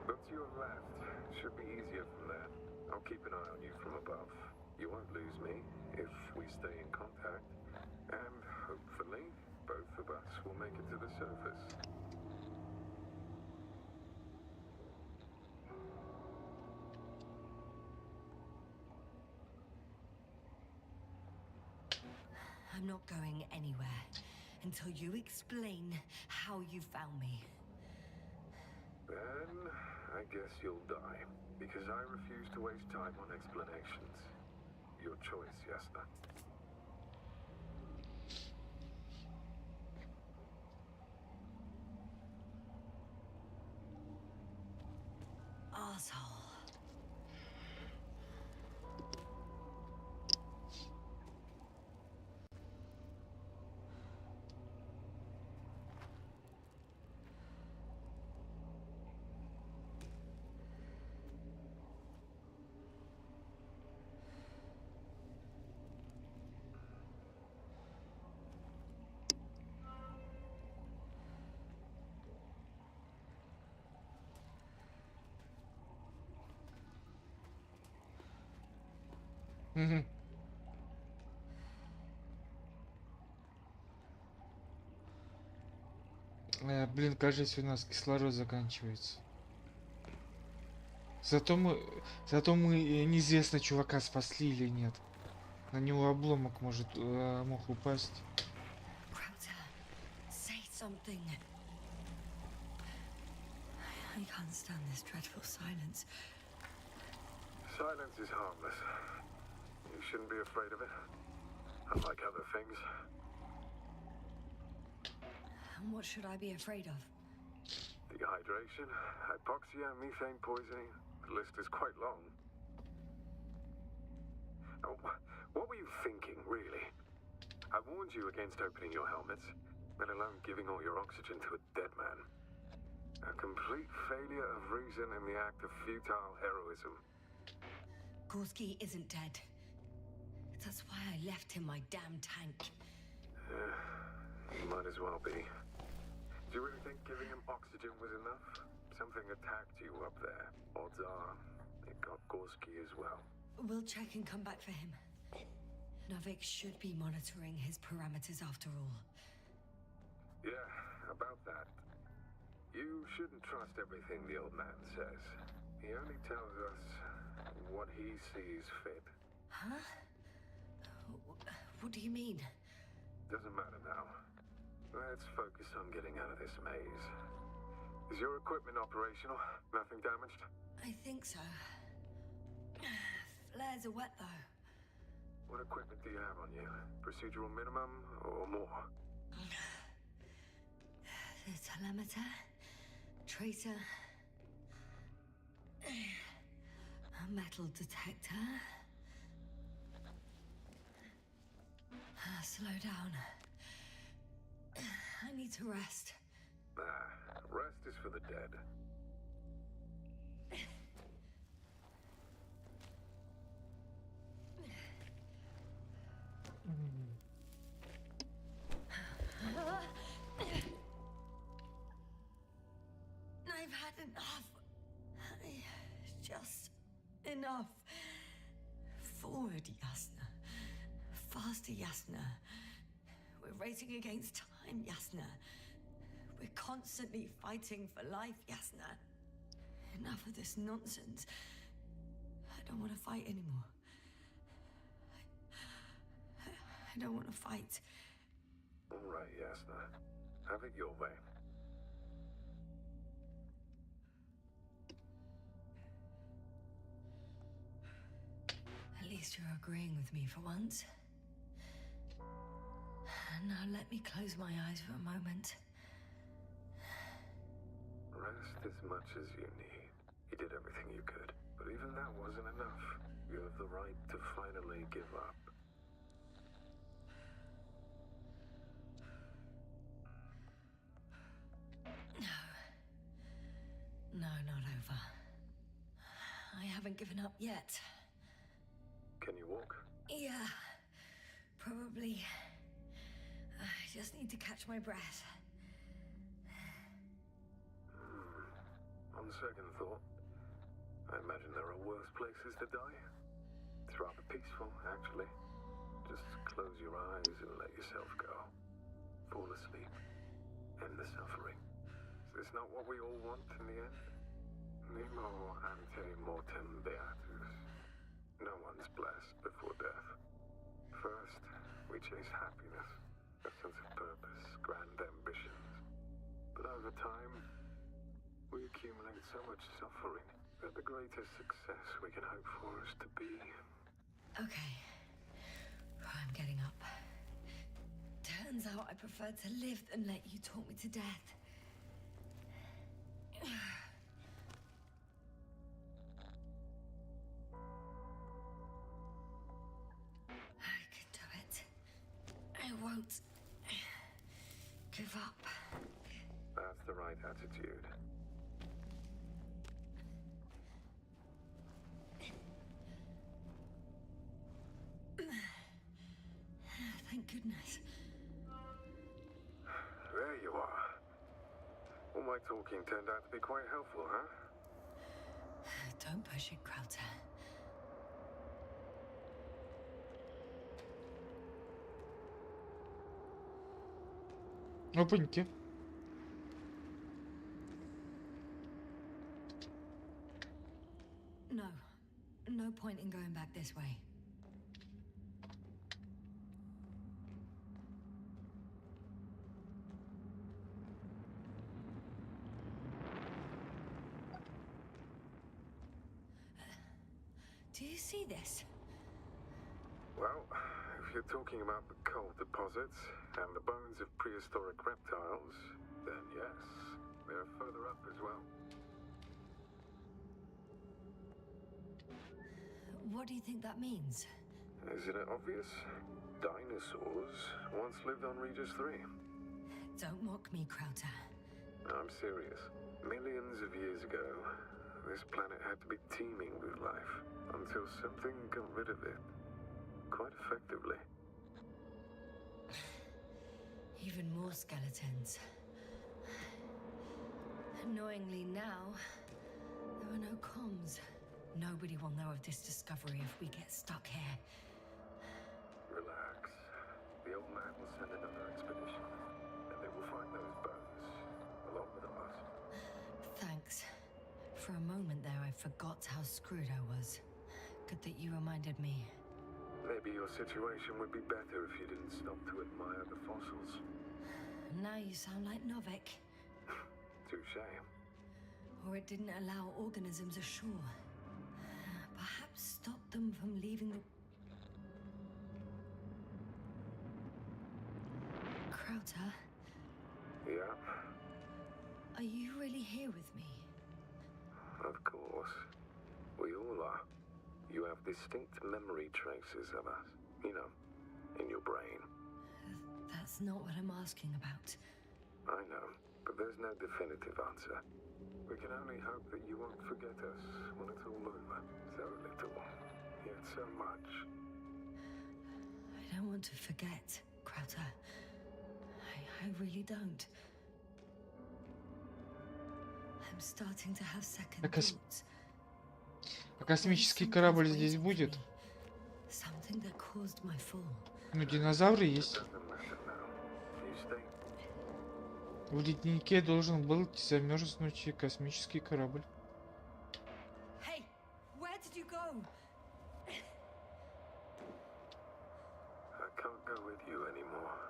Look to your left. Should be easier from there. I'll keep an eye on you from above. You won't lose me if we stay in contact. And hopefully, both of us will make it to the surface. I'm not going anywhere until you explain how you found me. Then, I guess you'll die. Because I refuse to waste time on explanations. Your choice, Yasna. Arsehole. Мгм. Блин, кажется, у нас кислород заканчивается. Зато мы неизвестно, чувака спасли или нет. На него обломок мог упасть. Crowther, say something. I can't stand this dreadful silence. Silence is harmless. You shouldn't be afraid of it. Unlike other things. And what should I be afraid of? Dehydration, hypoxia, methane poisoning. The list is quite long. Oh, what were you thinking, really? I warned you against opening your helmets, let alone giving all your oxygen to a dead man. A complete failure of reason in the act of futile heroism. Gorski isn't dead. That's why I left him my damn tank. You might as well be. Do you really think giving him oxygen was enough? Something attacked you up there. Odds are, it got Gorski as well. We'll check and come back for him. Now Havik should be monitoring his parameters after all. Yeah, about that. You shouldn't trust everything the old man says. He only tells us what he sees fit. Huh? What do you mean? Doesn't matter now. Let's focus on getting out of this maze. Is your equipment operational? Nothing damaged? I think so. Flares are wet though. What equipment do you have on you? Procedural minimum or more? The telemeter, tracer, a metal detector. Slow down. I need to rest. Rest is for the dead. I've had enough. Just enough. Forward, Yasna. Faster, Yasna. We're racing against time, Yasna. We're constantly fighting for life, Yasna. Enough of this nonsense. I don't want to fight anymore. I don't want to fight. All right, Yasna. Have it your way. At least you're agreeing with me for once. Now let me close my eyes for a moment. Rest as much as you need. You did everything you could, but even that wasn't enough. You have the right to finally give up. No, not over. I haven't given up yet. Can you walk? Yeah, probably. I just need to catch my breath. On second thought, I imagine there are worse places to die. It's rather peaceful, actually. Just close your eyes and let yourself go. Fall asleep. End the suffering. Is this not what we all want in the end? Nemo ante mortem beatus. No one's blessed before death. First, we chase happiness, a sense of purpose, grand ambitions. But over time, we accumulate so much suffering that the greatest success we can hope for is to be... Okay. I'm getting up. Turns out I prefer to live than let you talk me to death. I can do it. I won't give up. That's the right attitude. Thank goodness. There you are. All my talking turned out to be quite helpful, huh? Don't push it, Krauter. Опаньки. No. No point in going back this way. Do you see this? Well, if you're talking about the coal deposits and the bones of prehistoric reptiles, then yes, they're further up as well. What do you think that means? Isn't it obvious? Dinosaurs once lived on Regis 3. Don't mock me, Krauter. I'm serious. Millions of years ago, this planet had to be teeming with life until something got rid of it. Quite effectively. Even more skeletons. Annoyingly now, there are no comms. Nobody will know of this discovery if we get stuck here. Relax. For a moment there, I forgot how screwed I was. Good that you reminded me. Maybe your situation would be better if you didn't stop to admire the fossils. Now you sound like Novik. Touche. Or it didn't allow organisms ashore. Perhaps stop them from leaving the... Krauter, Yeah, are you really here with me? of course. We all are. You have distinct memory traces of us, you know, in your brain. That's not what I'm asking about. I know, but there's no definitive answer. We can only hope that you won't forget us when it's all over. So little, yet so much. I don't want to forget, Krauter. I really don't. I'm starting to have second thoughts. А космический корабль здесь будет? Something that caused my fall. Ну, динозавры есть. Doesn't matter now. You stay. В леднике должен был замерзнуть космический корабль. Hey, where did you go? I can't go with you anymore.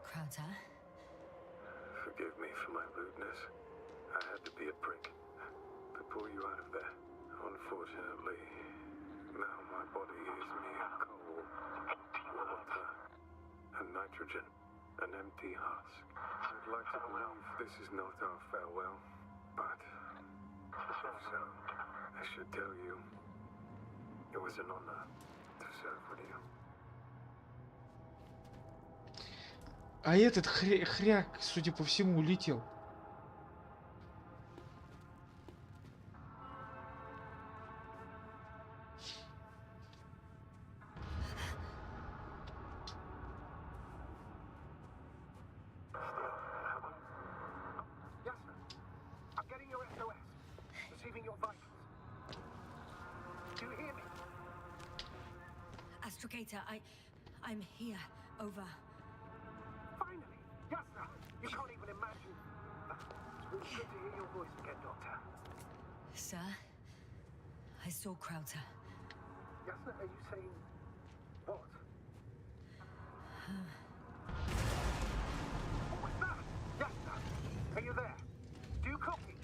Krauter, Forgive me for my rudeness. I had to be a prick to pull you out of there. Unfortunately, now my body is mere coal, water, and nitrogen, an empty husk. I'd like to believe this is not our farewell, but if so, I should tell you, it was an honor to serve with you. А этот хряк, судя по всему, улетел. Yes, sir. I'm getting your SOS. Receiving your vitals. Do you hear me? Astrogator, I'm here. Over. Finally! Yes, sir! You can't even imagine. It's really good to hear your voice again, Doctor. Sir, I saw Krauter. Yes, sir, are you saying... what? What was that? Yes, sir. Are you there? Do you copy?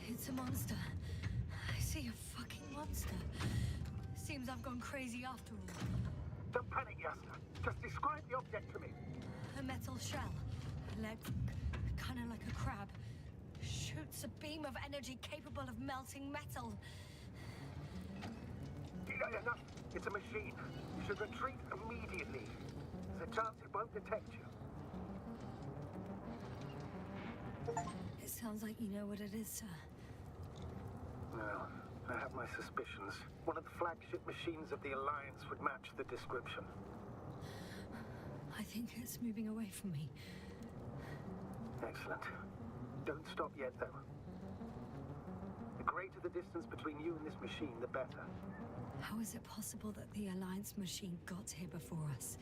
It's a monster. I see a fucking monster. Seems I've gone crazy after all. Don't panic, yes, sir. Just describe the object to me. A metal shell. Legs, kind of like a crab. Shoots a beam of energy capable of melting metal. No, it's a machine. You should retreat immediately. There's a chance it won't detect you. It sounds like you know what it is, sir. Well, I have my suspicions. One of the flagship machines of the Alliance would match the description. I think it's moving away from me. Excellent. Don't stop yet, though. The greater the distance between you and this machine, the better. How is it possible that the Alliance machine got here before us?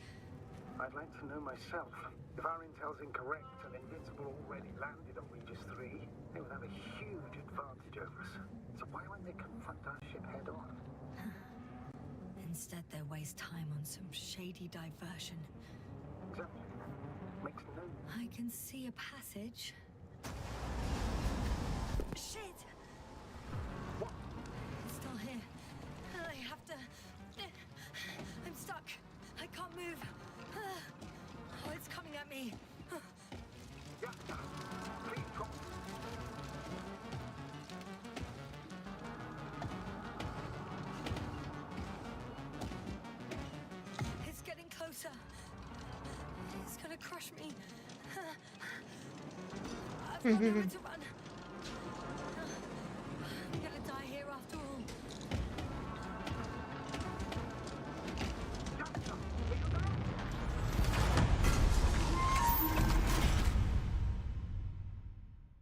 I'd like to know myself. If our intel's incorrect and Invincible already landed on Regis 3, they would have a huge advantage over us. So why won't they confront our ship head on? Instead, they waste time on some shady diversion. Exactly. Makes no... I can see a passage. Shit! What? It's still here. I have to... I'm stuck. I can't move. Oh, it's coming at me. Yes, sir. Please drop. It's getting closer. It's gonna crush me. I've got nowhere to run. I'm gonna die here after all. Yes, sir. Are you there?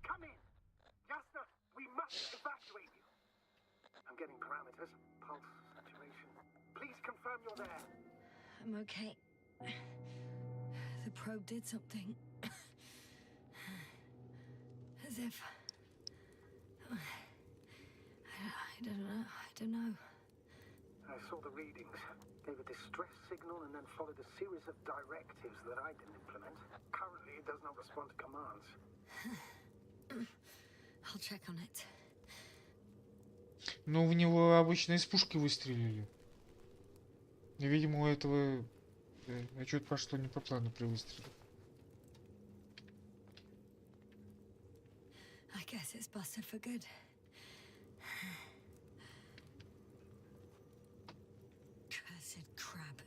Come in. Yes, sir. We must evacuate you. I'm getting parameters. Pulse, saturation. Please confirm you're there. I'm okay. The probe did something. As if... I don't know. I saw the readings, gave a distress signal, and then followed a series of directives that I didn't implement. Currently, it does not respond to commands. I'll check on it. Ну, в него обычно из пушки выстрелили. И, видимо, у этого что-то пошло не по плану при выстреле. I guess it's busted for good. Cursed crab.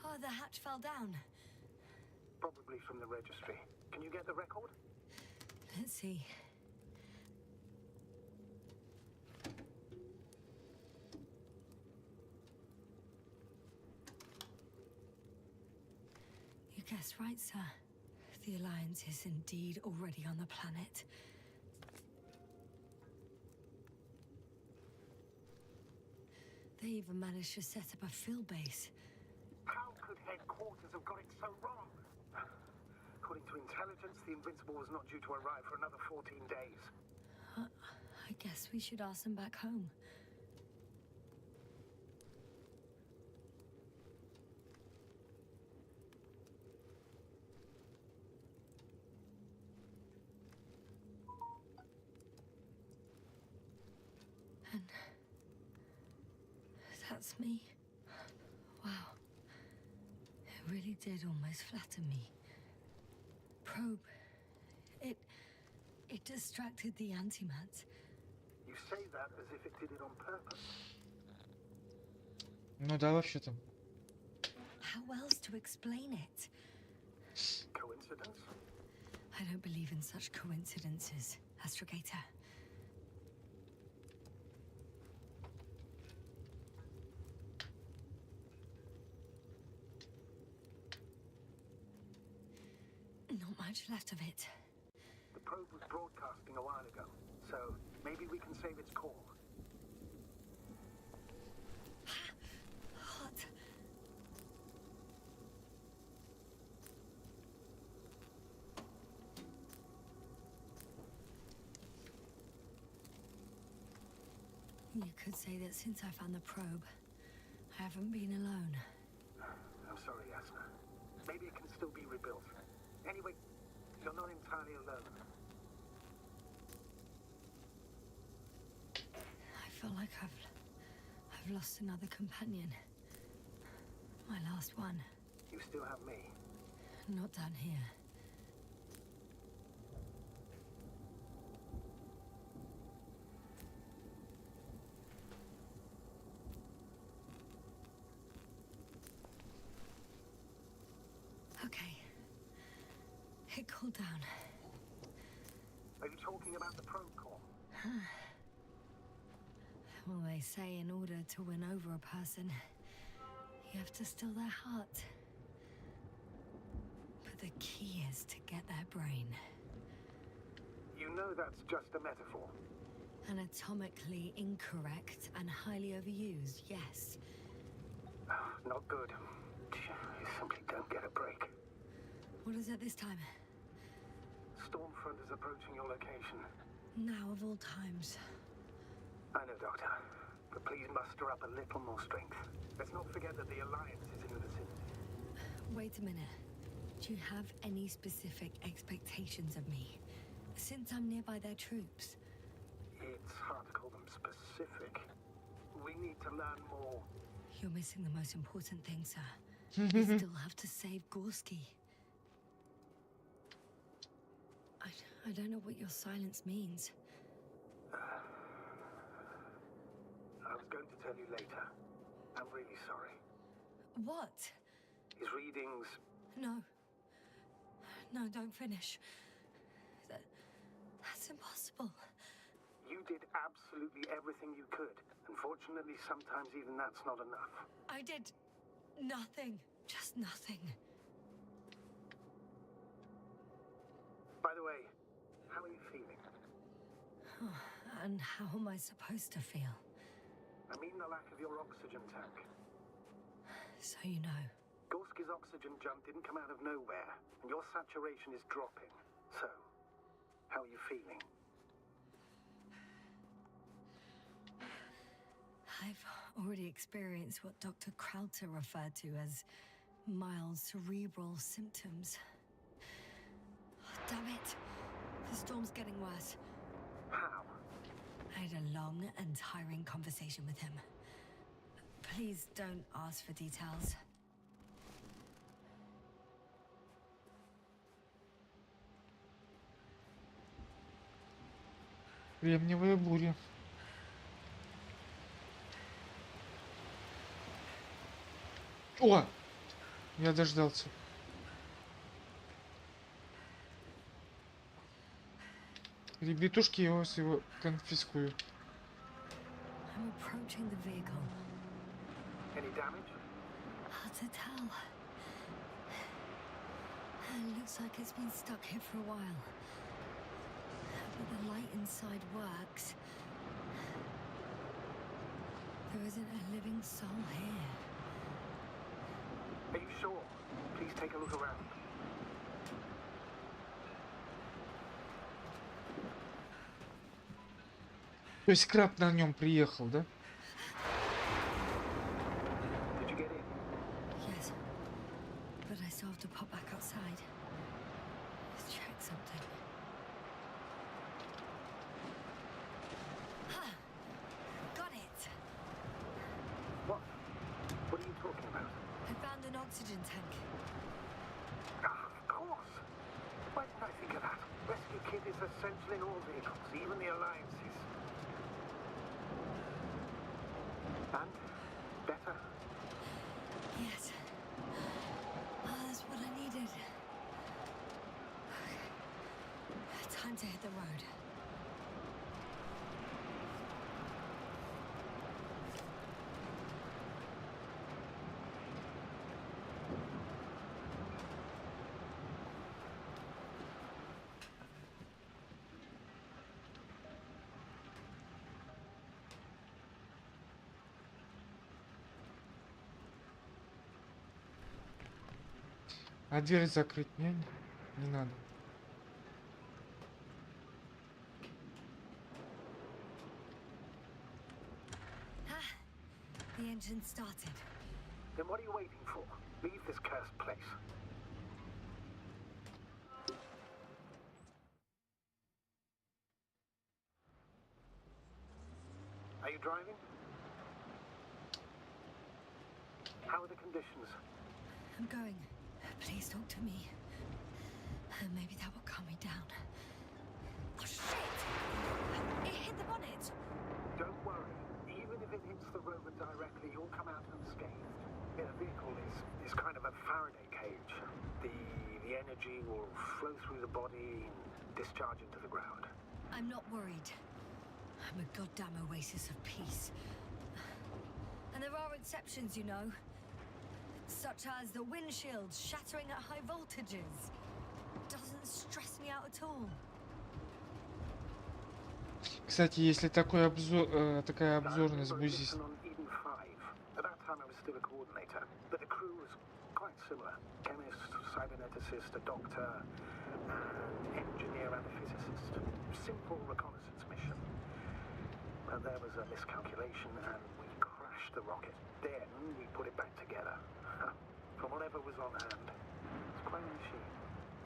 Oh, the hatch fell down. Probably from the registry. Can you get the record? Let's see. You guessed right, sir. The Alliance is indeed already on the planet. They even managed to set up a field base. How could headquarters have got it so wrong? According to intelligence, the Invincible was not due to arrive for another 14 days. I guess we should ask them back home. And that's me. Wow. It really did almost flatten me. Probe. It distracted the antimats. You say that as if it did it on purpose. Ну да, вообще-то. How else to explain it? Coincidence? I don't believe in such coincidences, Astrogator. Not much left of it. The probe was broadcasting a while ago, so maybe we can save its call. What? You could say that since I found the probe, I haven't been alone. I'm sorry, Yasna. Maybe it can still be rebuilt. Anyway, you're not entirely alone. I feel like I've lost another companion. My last one. You still have me. Not down here. Okay. It cooled down. Are you talking about the probe call? Well, they say in order to win over a person, you have to steal their heart. But the key is to get their brain. You know that's just a metaphor. Anatomically incorrect and highly overused, yes. Not good. You simply don't get a break. What is it this time? Stormfront is approaching your location. Now of all times. I know, Doctor. But please muster up a little more strength. Let's not forget that the Alliance is in the vicinity. Wait a minute. Do you have any specific expectations of me? Since I'm nearby their troops. It's hard to call them specific. We need to learn more. You're missing the most important thing, sir. We still have to save Gorski. I don't know what your silence means. I was going to tell you later. I'm really sorry. What? His readings... No. No, don't finish. That's impossible. You did absolutely everything you could. Unfortunately, sometimes even that's not enough. I did nothing. Just nothing. By the way, how are you feeling? And how am I supposed to feel? I mean the lack of your oxygen tank. So you know. Gorski's oxygen jump didn't come out of nowhere, and your saturation is dropping. So, how are you feeling? I've already experienced what Dr. Krauter referred to as mild cerebral symptoms. Damn it. The storm's getting worse. How? I had a long and tiring conversation with him. Please don't ask for details. Кремниевая буря. О! Я дождался. Ребятушки, я вас его конфискую. I'm approaching the vehicle. Any damage? Hard to tell. It looks like it's been stuck here for a while. But the light inside works. There isn't a living soul here. Are you sure? Please take a look around. То есть краб на нем приехал, да? Did you get in? Yes. But I still have to pop back outside. Let's check something. Ha! Got it! What? What are you talking about? I found an oxygen tank. Ah, of course. Why didn't I think of that? Rescue kit is essential in all vehicles, even the Alliances. And? Better? Yes. That's what I needed. Okay. Time to hit the road. А дверь закрыть не надо. The engine started. Then what are you waiting for? Leave this cursed place. Are you driving? How are the conditions? I'm going. Please talk to me. Maybe that will calm me down. Oh, shit! It hit the bonnet! Don't worry. Even if it hits the rover directly, you'll come out unscathed. The vehicle is kind of a Faraday cage. The energy will flow through the body and discharge into the ground. I'm not worried. I'm a goddamn oasis of peace. And there are exceptions, you know. Such as the windshield shattering at high voltages. Doesn't stress me out at all. Кстати, если такой обзор, такая обзорность будет здесь. On Eden 5. At that time I was still a coordinator, but the crew was quite similar. Chemist, cyberneticist, a doctor, an engineer and a physicist. Simple reconnaissance mission. But there was a miscalculation and we crashed the rocket. Then we put it back together. From whatever was on hand. It's quite a machine.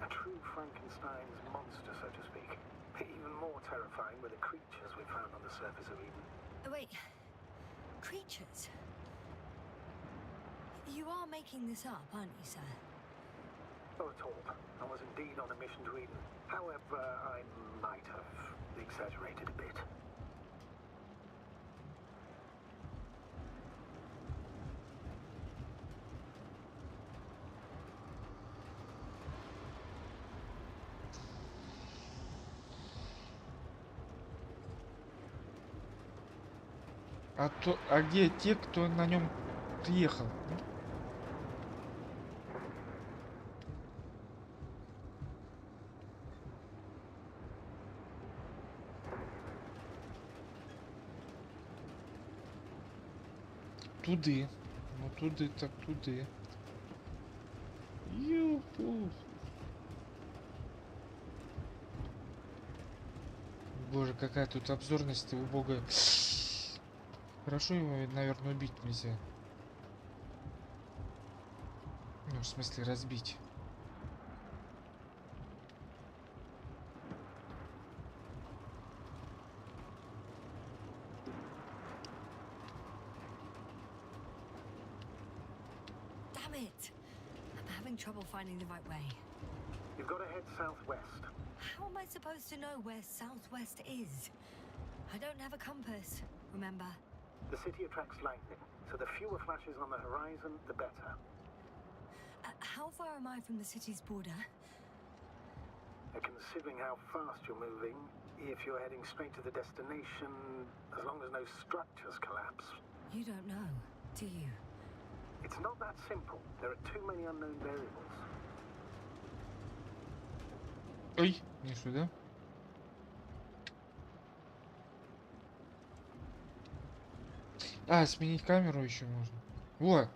A true Frankenstein's monster, so to speak. Even more terrifying were the creatures we found on the surface of Eden. Oh, wait. Creatures? You are making this up, aren't you, sir? Not at all. I was indeed on a mission to Eden. However, I might have exaggerated a bit. А где те, кто на нем приехал? Да? туди. Ну туди, так туди. Юху. Боже, какая тут обзорность убогая. Хорошо его, наверное, убить нельзя. Ну, в смысле, разбить. Damn it! I'm having trouble finding the right way. You've got to head southwest. How am I supposed to know where southwest is? I don't have a compass, remember? The city attracts lightning, so the fewer flashes on the horizon, the better. How far am I from the city's border? Considering how fast you're moving, if you're heading straight to the destination, as long as no structures collapse. You don't know, do you? It's not that simple. There are too many unknown variables. Ой, не сюда. А, сменить камеру еще можно. Во!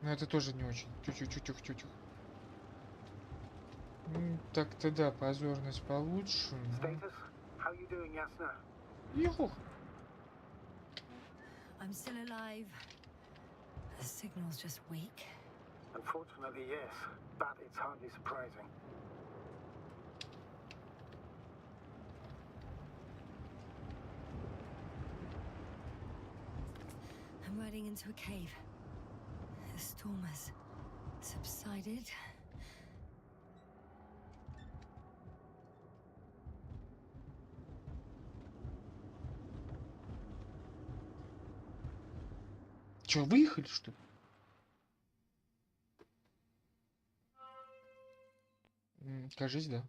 Но это тоже не очень. Тю-тю-тю-тю-тю-тю. Так-то да, позорность получше. Status? How you doing, Yasna? Юху. I'm still alive. The signal's just weak. Unfortunately, yes, but it's hardly surprising. I'm riding into a cave. The storm has subsided. Че, выехали, что ли? Кажись, да.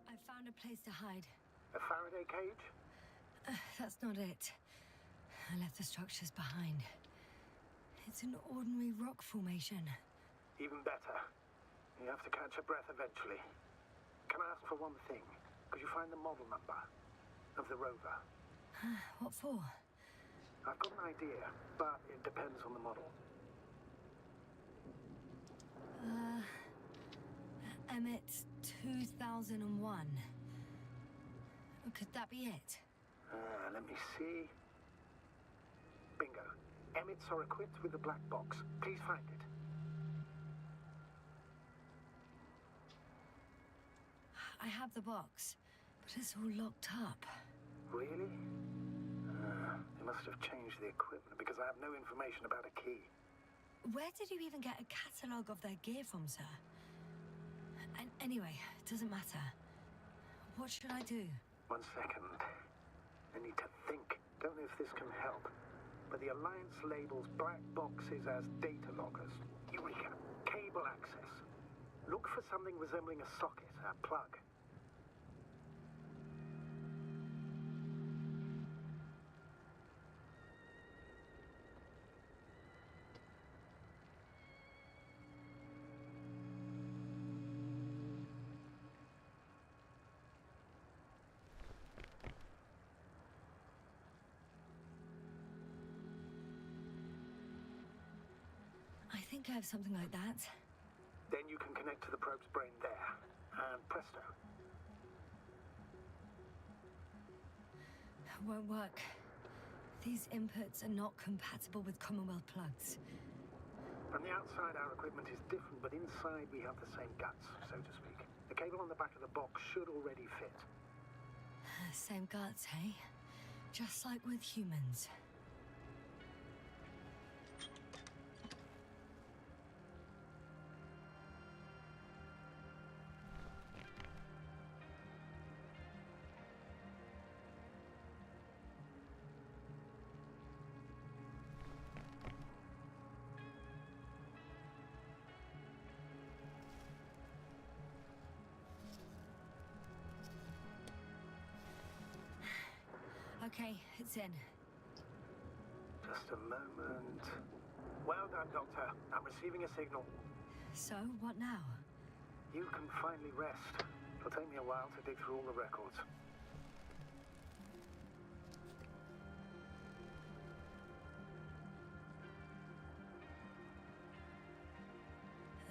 I found a place to hide. A Faraday cage? That's not it. I left the structures behind. It's an ordinary rock formation. Even better. You have to catch your breath eventually. Can I ask for one thing? Could you find the model number of the rover? What for? I've got an idea, but it depends on the model. Emmet 2001. Could that be it? Let me see. Bingo. Emmets are equipped with a black box. Please find it. I have the box, but it's all locked up. Really? They must have changed the equipment because I have no information about a key. Where did you even get a catalogue of their gear from, sir? And anyway, it doesn't matter. What should I do? 1 second. I need to think. Don't know if this can help. But the Alliance labels black boxes as data loggers. Eureka! Cable access. Look for something resembling a socket, a plug. I think I have something like that. Then you can connect to the probe's brain there. And presto. Won't work. These inputs are not compatible with Commonwealth plugs. From the outside, our equipment is different, but inside we have the same guts, so to speak. The cable on the back of the box should already fit. Same guts, hey? Just like with humans. Okay, it's in. Just a moment. Well done, Doctor. I'm receiving a signal. So, what now? You can finally rest. It'll take me a while to dig through all the records.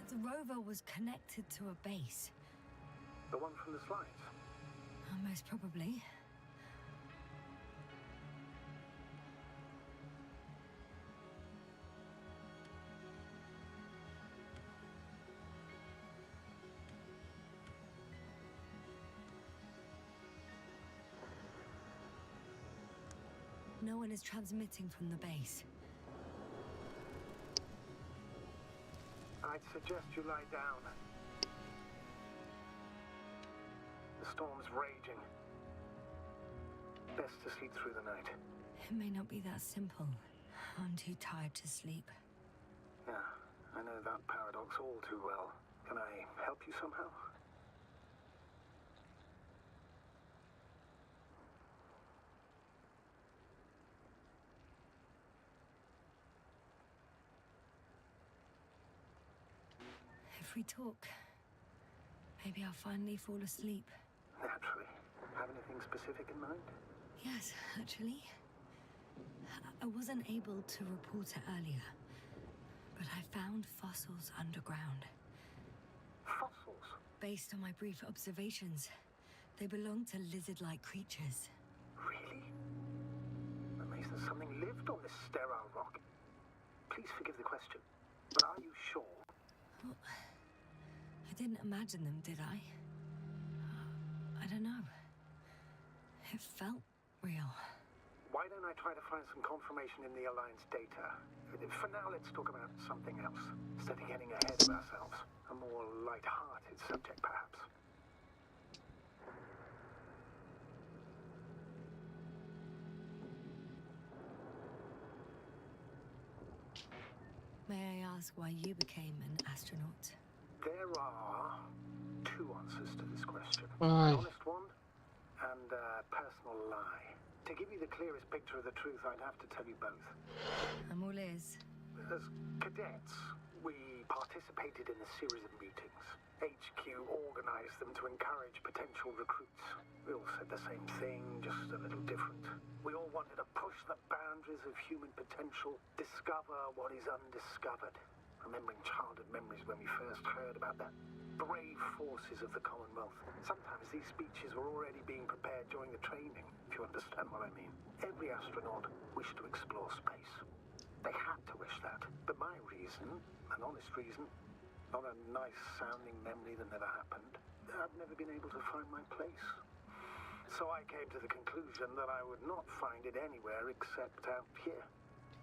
The rover was connected to a base. The one from the slides? Most probably. No one is transmitting from the base. I'd suggest you lie down. The storm's raging. Best to sleep through the night. It may not be that simple. I'm too tired to sleep. Yeah, I know that paradox all too well. Can I help you somehow? If we talk, maybe I'll finally fall asleep. Naturally. Have anything specific in mind? Yes, actually. I wasn't able to report it earlier, but I found fossils underground. Fossils? Based on my brief observations, they belong to lizard-like creatures. Really? That means that something lived on this sterile rock. Please forgive the question, but are you sure? Well, I didn't imagine them, did I? I don't know. It felt real. Why don't I try to find some confirmation in the Alliance data? For now, let's talk about something else. Instead of getting ahead of ourselves. A more light-hearted subject, perhaps. May I ask why you became an astronaut? There are two answers to this question. Aye. An honest one and a personal lie. To give you the clearest picture of the truth, I'd have to tell you both. I'm all ears. As cadets, we participated in a series of meetings. HQ organized them to encourage potential recruits. We all said the same thing, just a little different. We all wanted to push the boundaries of human potential, discover what is undiscovered. Remembering childhood memories when we first heard about the brave forces of the Commonwealth. Sometimes these speeches were already being prepared during the training, if you understand what I mean. Every astronaut wished to explore space. They had to wish that. But my reason, an honest reason, not a nice-sounding memory that never happened, I've never been able to find my place. So I came to the conclusion that I would not find it anywhere except out here,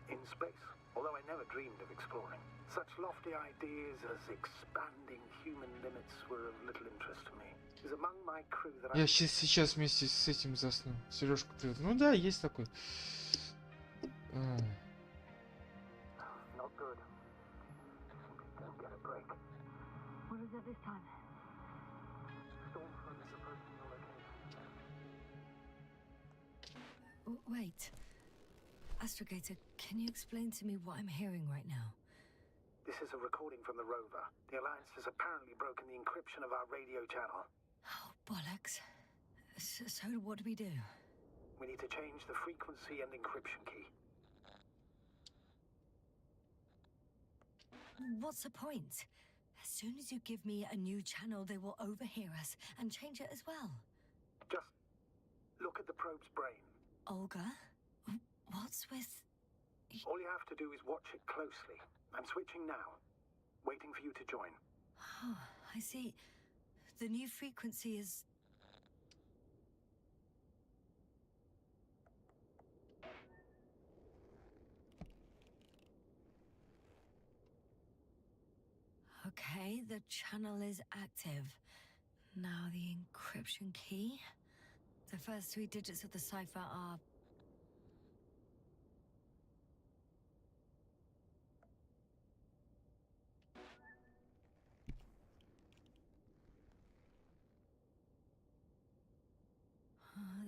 in space. Although I never dreamed of exploring. Such lofty ideas as expanding human limits were of little interest to me. It was among my crew that Я сейчас вместе с этим засну. Сережку привет. Ну да, есть такой. Not good. Don't get a break. What is it this time? Storm front is approaching your location. Wait. Astrogator, can you explain to me what I'm hearing right now? This is a recording from the rover. The Alliance has apparently broken the encryption of our radio channel. Oh, bollocks. So what do we do? We need to change the frequency and encryption key. What's the point? As soon as you give me a new channel, they will overhear us and change it as well. Just look at the probe's brain. Olga? What's with... All you have to do is watch it closely. I'm switching now. Waiting for you to join. Oh, I see. The new frequency is... Okay, the channel is active. Now the encryption key. The first 3 digits of the cipher are...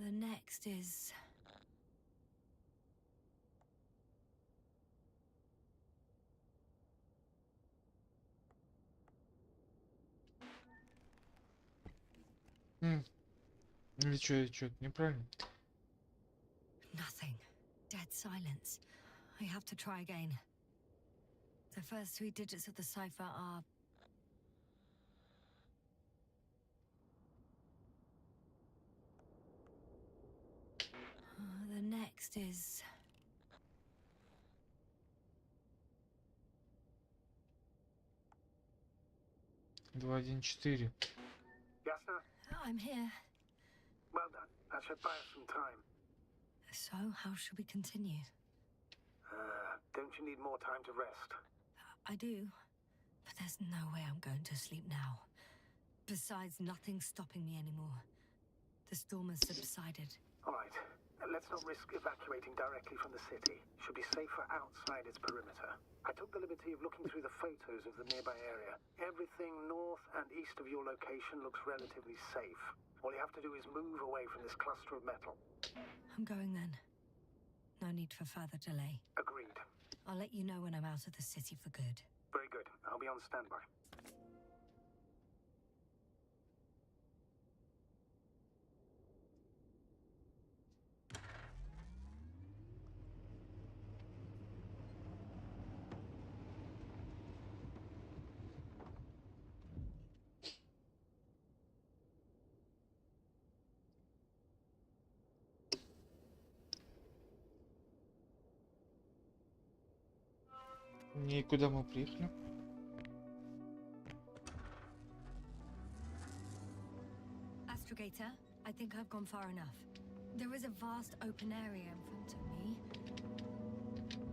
the next is... Или что, неправильно? Nothing. Dead silence. I have to try again. The first 3 digits of the cipher are... next is... Два, один, четыре. Yes, sir? I'm here. Well done. That should buy us some time. So, how should we continue? Don't you need more time to rest? I do, but there's no way I'm going to sleep now. Besides, nothing's stopping me anymore. The storm has subsided. All right. Let's not risk evacuating directly from the city. Should be safer outside its perimeter. I took the liberty of looking through the photos of the nearby area. Everything north and east of your location looks relatively safe. All you have to do is move away from this cluster of metal. I'm going then. No need for further delay. Agreed. I'll let you know when I'm out of the city for good. Very good. I'll be on standby. И куда мы приехали? Astrogator, I think I've gone far enough. There is a vast open area in front of me.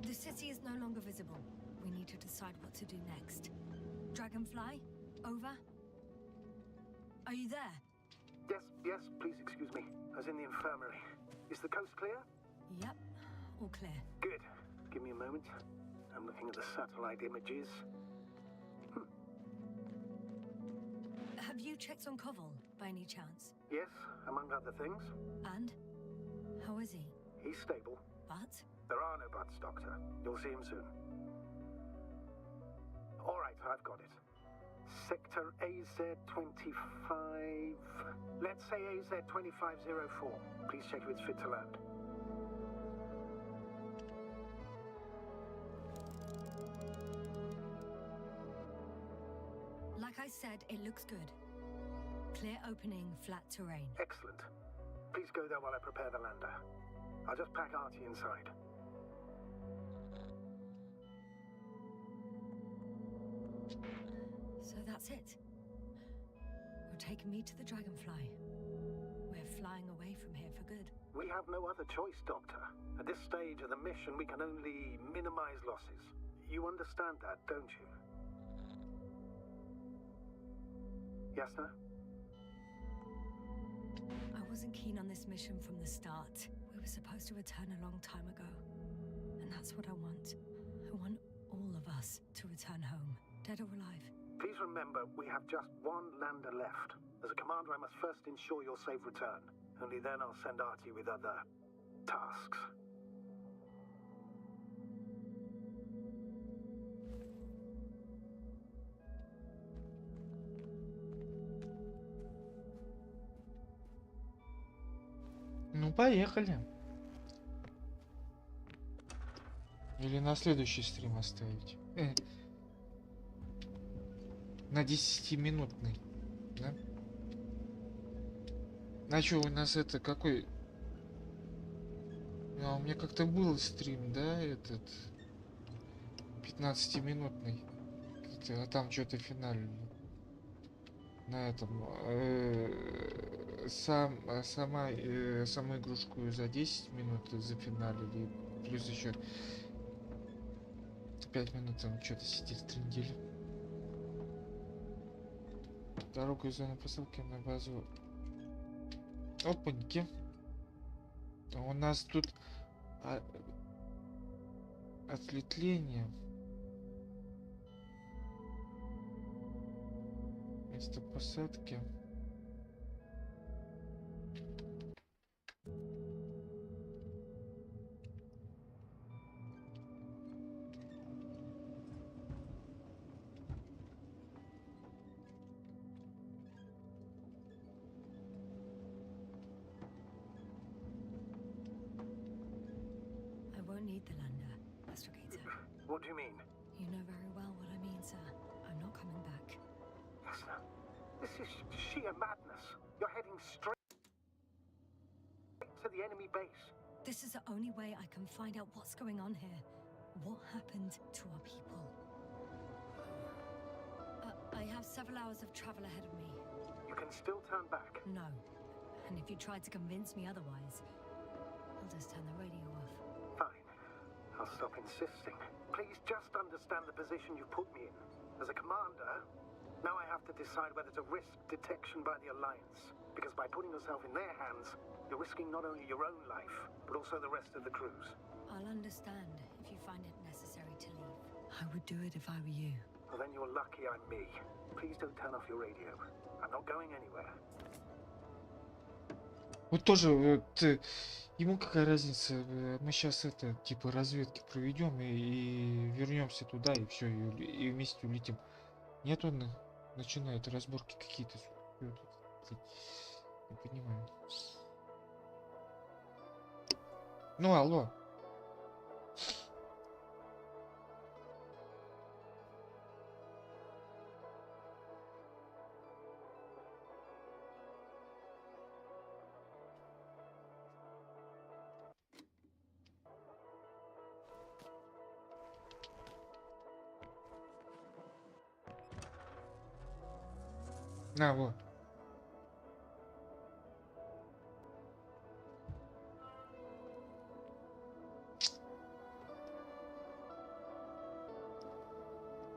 The city is no longer visible. We need to decide what to do next. Dragonfly, over. Are you there? Yes, please excuse me. I was in the infirmary. Is the coast clear? Yep, all clear. Good. Give me a moment. I'm looking at the satellite images. Have you checked on Koval, by any chance? Yes, among other things. And? How is he? He's stable. But? There are no buts, Doctor. You'll see him soon. All right, I've got it. Sector AZ-25... Let's say AZ-2504. Please check if it's fit to land. Like I said, it looks good. Clear opening, flat terrain. Excellent. Please go there while I prepare the lander. I'll just pack Artie inside. So that's it. You're taking me to the Dragonfly. We're flying away from here for good. We have no other choice, Doctor. At this stage of the mission, we can only minimize losses. You understand that, don't you? Yes, sir? I wasn't keen on this mission from the start. We were supposed to return a long time ago. And that's what I want. I want all of us to return home, dead or alive. Please remember, we have just one lander left. As a commander, I must first ensure your safe return. Only then I'll send Artie with other tasks. Ну, поехали. Или на следующий стрим оставить. На 10-минутный, да? А что, у нас это какой? А, у меня как-то был стрим, да, этот 15-минутный. А там что-то финальный. На этом саму игрушку за 10 минут зафиналили. Плюс еще 5 минут там что-то сидит, трындели. Дорогу из зоны посылки на базу. Опаньки. У нас тут ответвление. Место посадки. Need the lander, Astrogator. What do you mean? You know very well what I mean, sir. I'm not coming back. Yes, sir. This is sheer madness. You're heading straight to the enemy base. This is the only way I can find out what's going on here. What happened to our people? I have several hours of travel ahead of me. You can still turn back. No. And if you try to convince me otherwise, I'll just turn the radio off. Fine. I'll stop insisting. Please just understand the position you put me in. As a commander, now I have to decide whether to risk detection by the Alliance. Because by putting yourself in their hands, you're risking not only your own life, but also the rest of the crew's. I'll understand if you find it necessary to leave. I would do it if I were you. Well, then you're lucky I'm me. Please don't turn off your radio. I'm not going anywhere. Вот тоже вот, ему какая разница, мы сейчас это типа разведки проведем и вернемся туда и все, и вместе улетим. Нет, он начинает разборки какие-то. Не понимаю. Ну, алло. На, вот.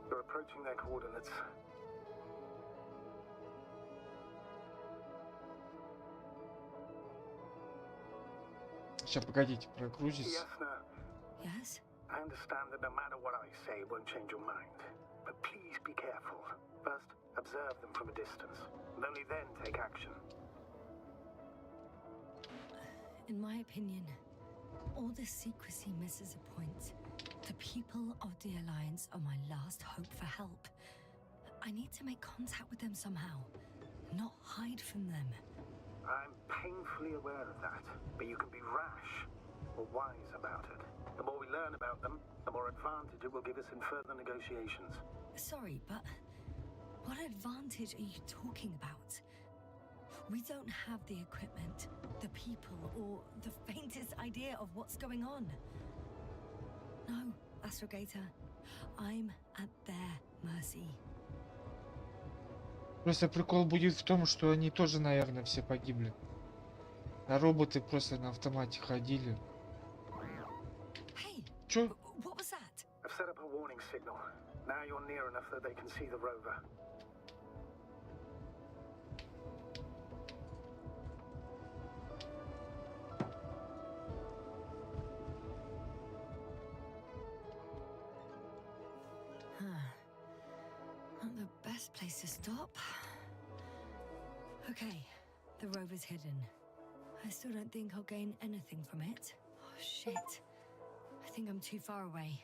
You're approaching their coordinates. Сейчас, погодите, прогрузится. Yes, no. Yes? I understand that no matter what I say, it won't change your mind. But please be careful. First, observe them from a distance, and only then take action. In my opinion, all this secrecy misses a point. The people of the Alliance are my last hope for help. I need to make contact with them somehow, not hide from them. I'm painfully aware of that, but you can be rash or wise about it. The more we learn about them, the more advantage it will give us in further negotiations. Sorry, but what advantage are you talking about? We don't have the equipment, the people, or the faintest idea of what's going on. No, Astrogator, I'm at their mercy. Просто прикол будет в том, что они тоже, наверное, все погибли. А роботы просто на автомате ходили. Hey, Чё? what was that? I've set up a warning signal. Now you're near enough that they can see the rover. Not the best place to stop. Okay, the rover's hidden. I still don't think I'll gain anything from it. Oh, shit. I think I'm too far away.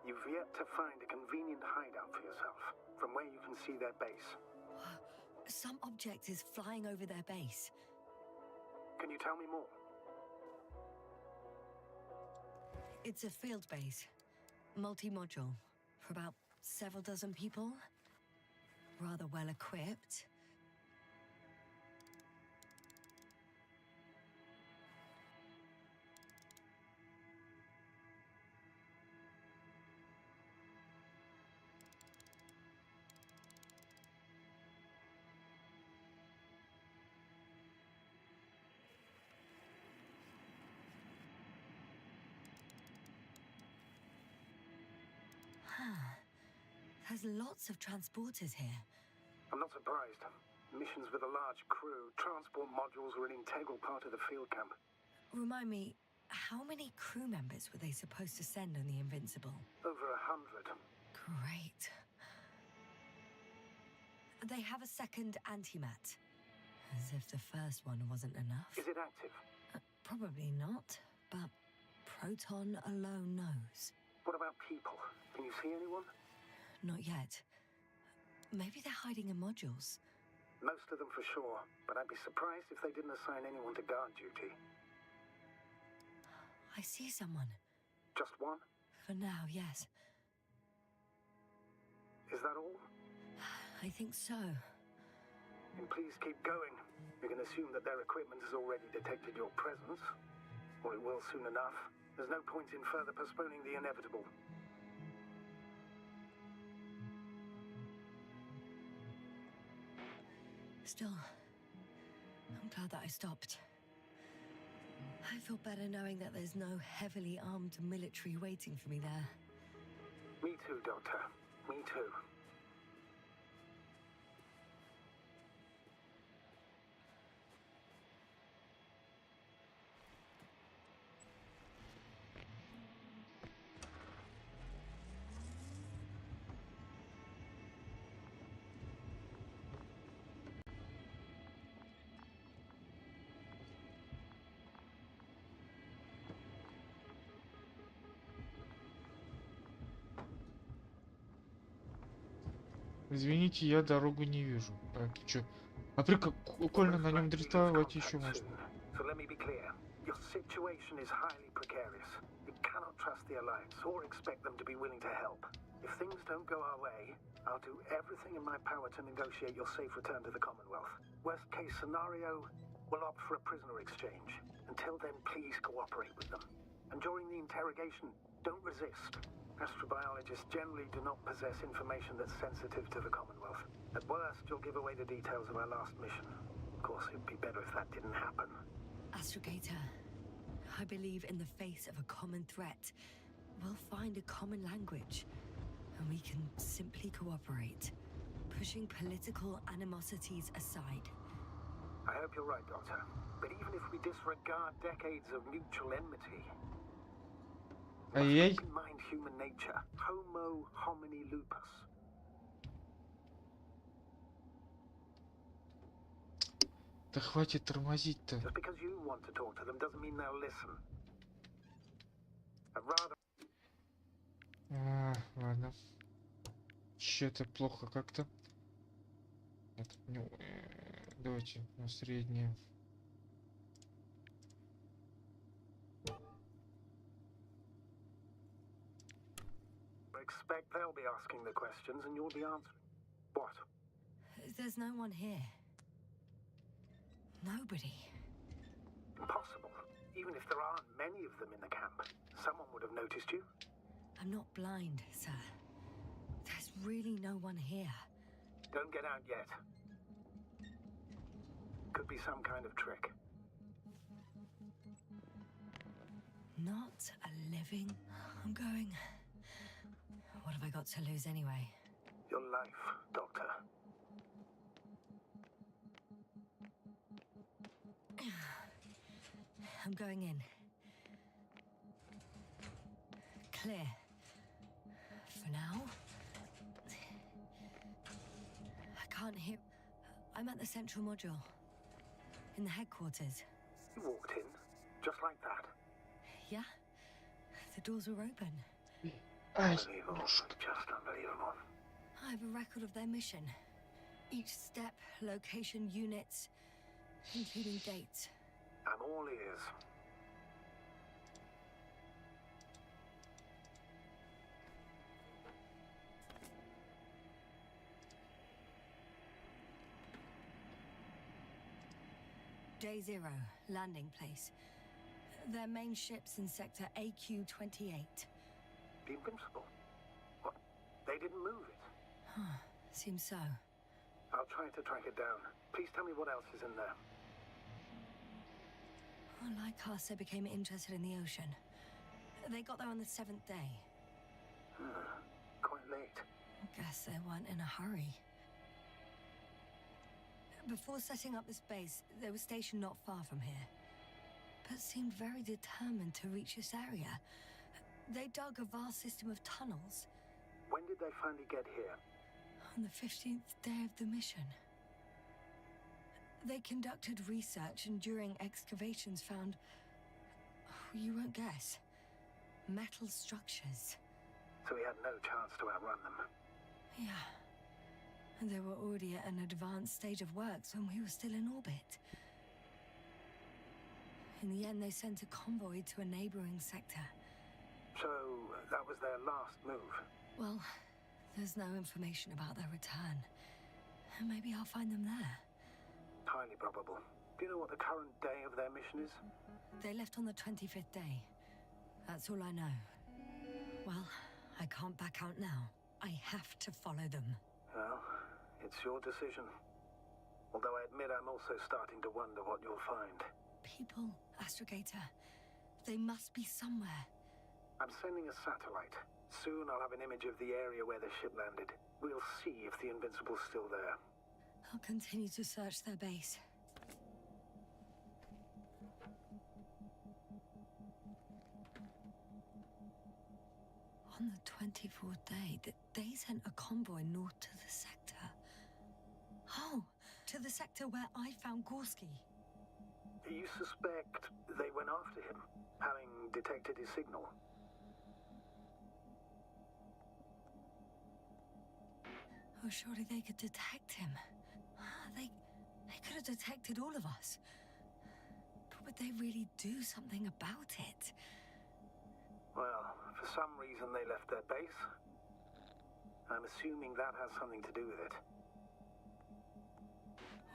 You've yet to find a convenient hideout for yourself, from where you can see their base. Some object is flying over their base. Can you tell me more? It's a field base. Multi-module. For about several dozen people. Rather well equipped. There's lots of transporters here. I'm not surprised. Missions with a large crew, transport modules were an integral part of the field camp. Remind me, how many crew members were they supposed to send on the Invincible? Over 100. Great. They have a second antimat. As if the first one wasn't enough. Is it active? Probably not, but Proton alone knows. What about people? Can you see anyone? Not yet. Maybe they're hiding in modules. Most of them for sure, but I'd be surprised if they didn't assign anyone to guard duty. I see someone. Just one? For now, yes. Is that all? I think so. Then please keep going. You can assume that their equipment has already detected your presence. or it will soon enough. There's no point in further postponing the inevitable. Still, I'm glad that I stopped. I feel better knowing that there's no heavily armed military waiting for me there. Me too, Doctor. Me too. Извините, я дорогу не вижу. А ты чё? А прикольно на нем дрифтовать еще можно. So let me be clear. Your situation is highly precarious. You cannot trust the Alliance or expect them to be willing to help. If things don't go our way, I'll do everything in my power to negotiate your safe return to the Commonwealth. Worst case scenario, we'll opt for a prisoner exchange. Until then, please cooperate with them. And during the interrogation, don't resist. Astrobiologists generally do not possess information that's sensitive to the Commonwealth. At worst, you'll give away the details of our last mission. Of course, it'd be better if that didn't happen. Astrogator, I believe in the face of a common threat, we'll find a common language, and we can simply cooperate, pushing political animosities aside. I hope you're right, Doctor. But even if we disregard decades of mutual enmity, Ай-яй. keep in mind human nature. Homo homini lupus. Да хватит тормозить-то. Just because you want to talk to them doesn't mean they'll listen. I'd rather... Ладно. Че-то плохо как-то. Давайте на среднее. Expect they'll be asking the questions and you'll be answering. What? There's no one here. Nobody. Impossible. Even if there aren't many of them in the camp, someone would have noticed you. I'm not blind, sir. There's really no one here. Don't get out yet. Could be some kind of trick. Not a living. I'm going. What have I got to lose anyway? Your life, Doctor. I'm going in. Clear. For now. I can't hear. I'm at the central module. In the headquarters. You walked in, just like that. Yeah? The doors were open. Ай, Unbelievable. Just unbelievable. I have a record of their mission. Each step, location, units, including dates. I'm all ears. Day 0, landing place. Their main ship's in sector AQ-28. The Invincible. What? They didn't move it. Huh, seems so. I'll try to track it down. Please tell me what else is in there. Well, like us, they became interested in the ocean. They got there on the 7th day. Quite late. Guess they weren't in a hurry. Before setting up this base, they were stationed not far from here, but seemed very determined to reach this area. They dug a vast system of tunnels. When did they finally get here? On the 15th day of the mission. They conducted research and during excavations found, you won't guess, metal structures. So we had no chance to outrun them. Yeah. And they were already at an advanced stage of works when we were still in orbit. In the end, they sent a convoy to a neighboring sector. So that was their last move. Well, there's no information about their return. Maybe I'll find them there. Highly probable. Do you know what the current day of their mission is? They left on the 25th day. That's all I know. Well, I can't back out now. I have to follow them. Well, it's your decision. Although I admit I'm also starting to wonder what you'll find. People, Astrogator. They must be somewhere. I'm sending a satellite. Soon I'll have an image of the area where the ship landed. We'll see if the Invincible's still there. I'll continue to search their base. On the 24th day, they sent a convoy north to the sector. Oh, to the sector where I found Gorski. You suspect they went after him, having detected his signal? Oh, surely they could detect him. They could have detected all of us. But would they really do something about it? Well, for some reason they left their base. I'm assuming that has something to do with it.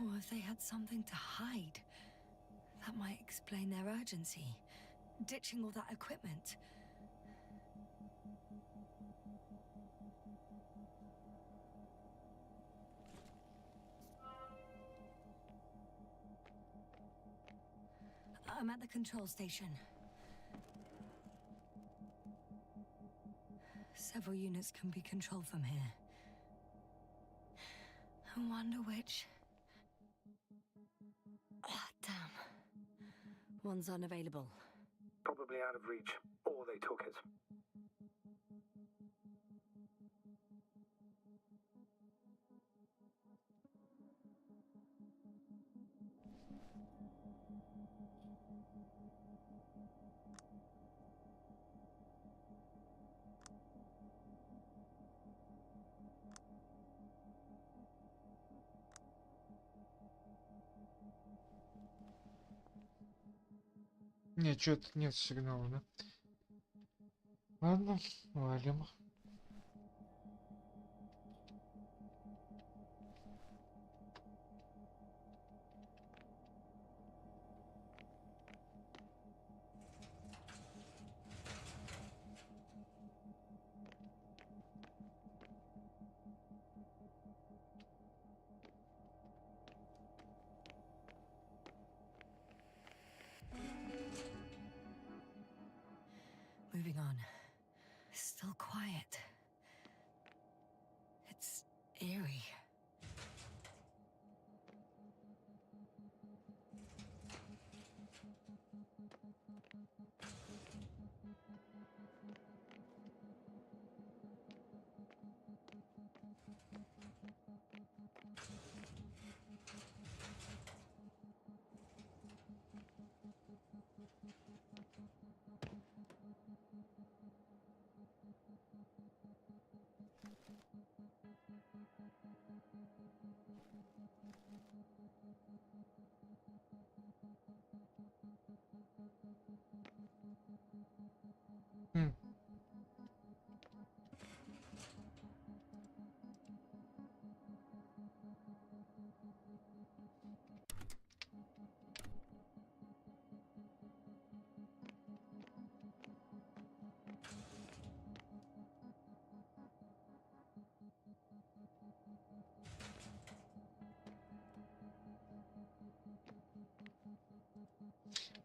Or if they had something to hide, that might explain their urgency, ditching all that equipment. I'm at the control station. Several units can be controlled from here. I wonder which... Ah, damn. One's unavailable. Probably out of reach, or they took it. Нет, что-то нет сигнала, да? Ладно, валим. Moving on. Still quiet. It's eerie.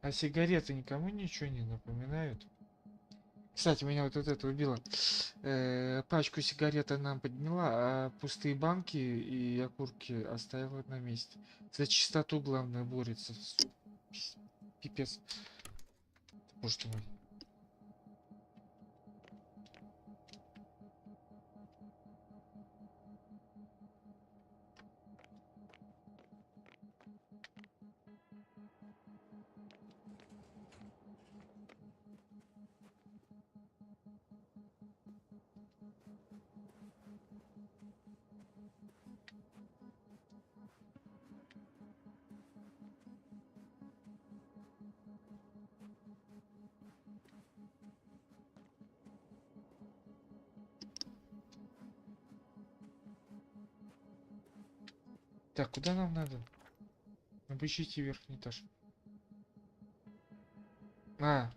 А сигареты никому ничего не напоминают? Кстати, меня вот это убило. Пачку сигарет она подняла, а пустые банки и окурки оставила на месте. За чистоту, главное, борется. Пипец. Боже ты мой. Так, куда нам надо? Обыщите верхний этаж. А.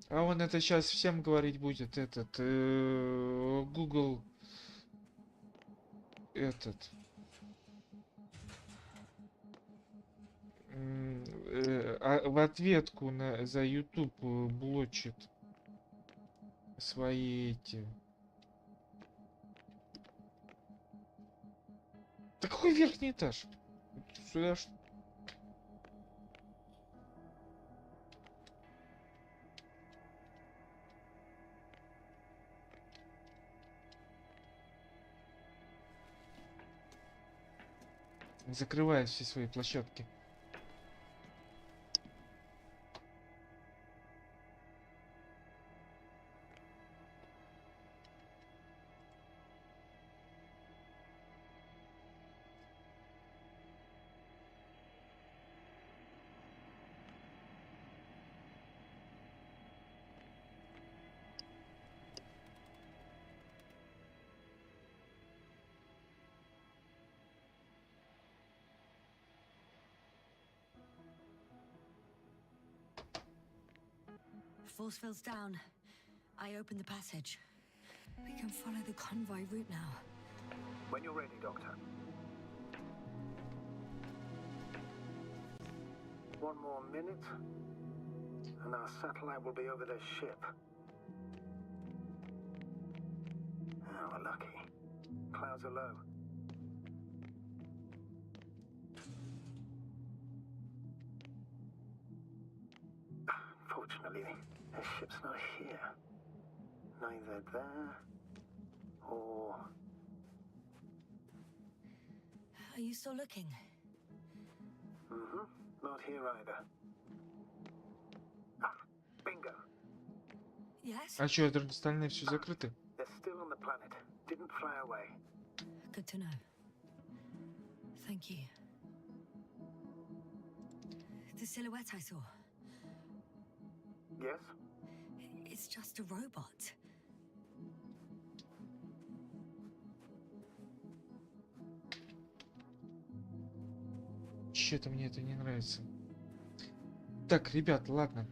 А он это сейчас всем говорить будет, этот, Google, этот, в ответку за YouTube блочит свои эти. Да какой верхний этаж? Сюда что? Закрывает все свои площадки. Force field's down. I opened the passage. We can follow the convoy route now. When you're ready, Doctor. One more minute, and our satellite will be over their ship. Oh, we're lucky. Clouds are low. Fortunately, their ship's not here. Neither there or... Are you still looking? Mm-hmm. Not here either. Ah, bingo. Yes? А чё, остальные все закрыты? They're still on the planet. Didn't fly away. Good to know. Thank you. The silhouette I saw. Yes? It's just a robot. Чё-то мне это не нравится. Так, ребят, ладно.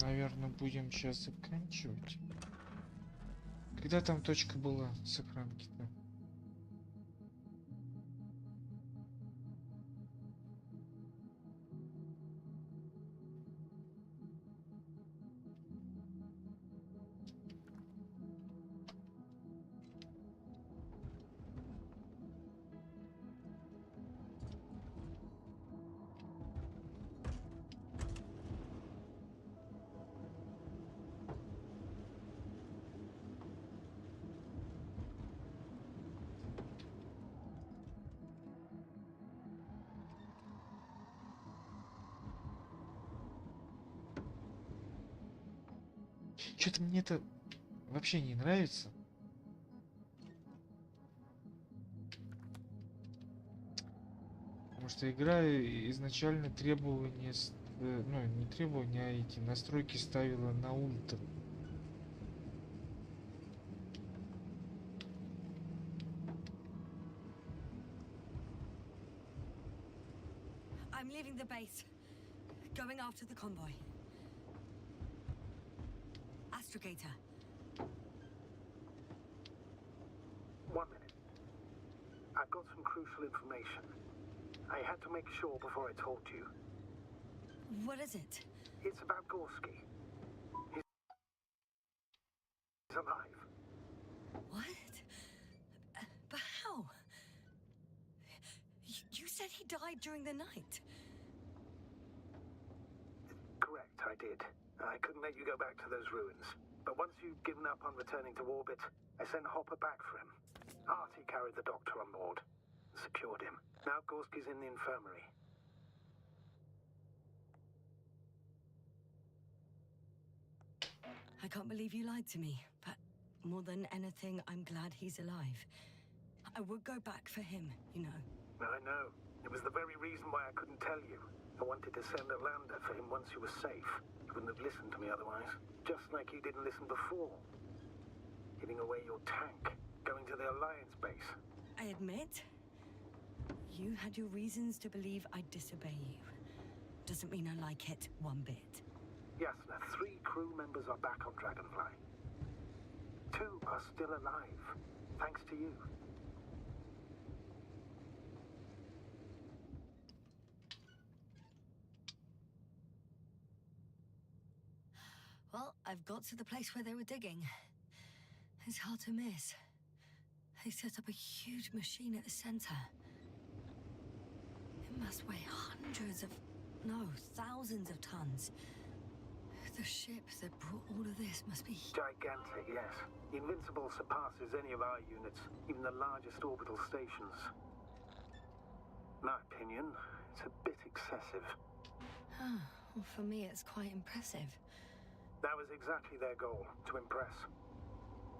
Наверное, будем сейчас заканчивать. Когда там точка была с экранки-то? Что-то мне это вообще не нравится. Потому что игра изначально требования, ну не требования, а эти настройки ставила на ультра. I'm leaving the base. Going after the convoy. Astrogator. 1 minute. I've got some crucial information. I had to make sure before I told you. What is it? It's about Gorski. He's alive. What? But how? You said he died during the night. Correct, I did. I couldn't let you go back to those ruins. But once you'd given up on returning to orbit, I sent Hopper back for him. Artie carried the doctor on board. Secured him. Now Gorski's in the infirmary. I can't believe you lied to me, but more than anything, I'm glad he's alive. I would go back for him, you know. I know. It was was the very reason why I couldn't tell you. I wanted to send a lander for him once he was safe. He wouldn't have listened to me otherwise. Just like he didn't listen before. Giving away your tank. Going to the Alliance base. I admit, you had your reasons to believe I'd disobey you. Doesn't mean I like it one bit. Yasna, 3 crew members are back on Dragonfly. 2 are still alive. Thanks to you. Well, I've got to the place where they were digging. It's hard to miss. They set up a huge machine at the center. It must weigh thousands of tons. The ship that brought all of this must be... Gigantic, yes. The Invincible surpasses any of our units, even the largest orbital stations. In my opinion, it's a bit excessive. Oh, well, for me, it's quite impressive. That was exactly their goal, to impress.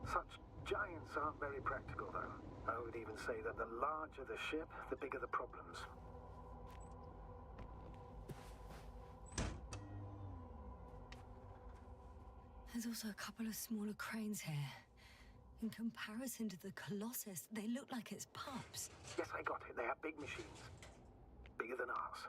Such giants aren't very practical, though. I would even say that the larger the ship, the bigger the problems. There's also a couple of smaller cranes here. In comparison to the Colossus, they look like it's pups. Yes, I got it. They have big machines. Bigger than ours.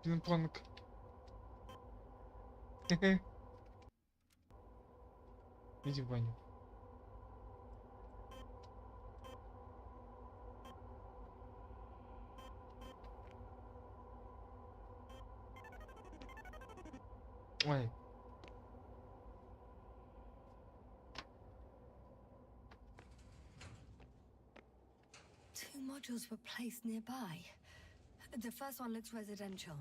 Пинг-понг. Иди в баню. Ой. Two modules were placed nearby. The first one looks residential.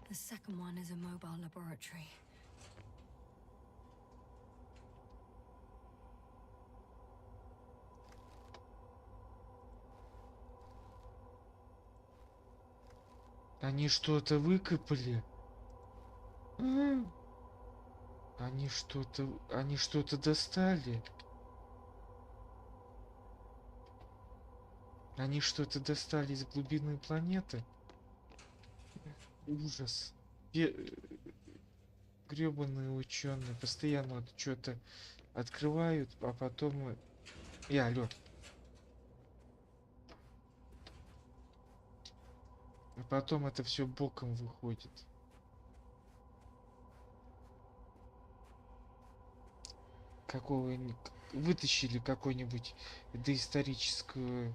The second one is a mobile laboratory. Они что-то выкопали. Они что-то достали. Они что-то достали из глубины планеты. Ужас. Гребаные ученые постоянно вот что-то открывают, а потом... алло. А потом это все боком выходит. Вытащили какой-нибудь доисторического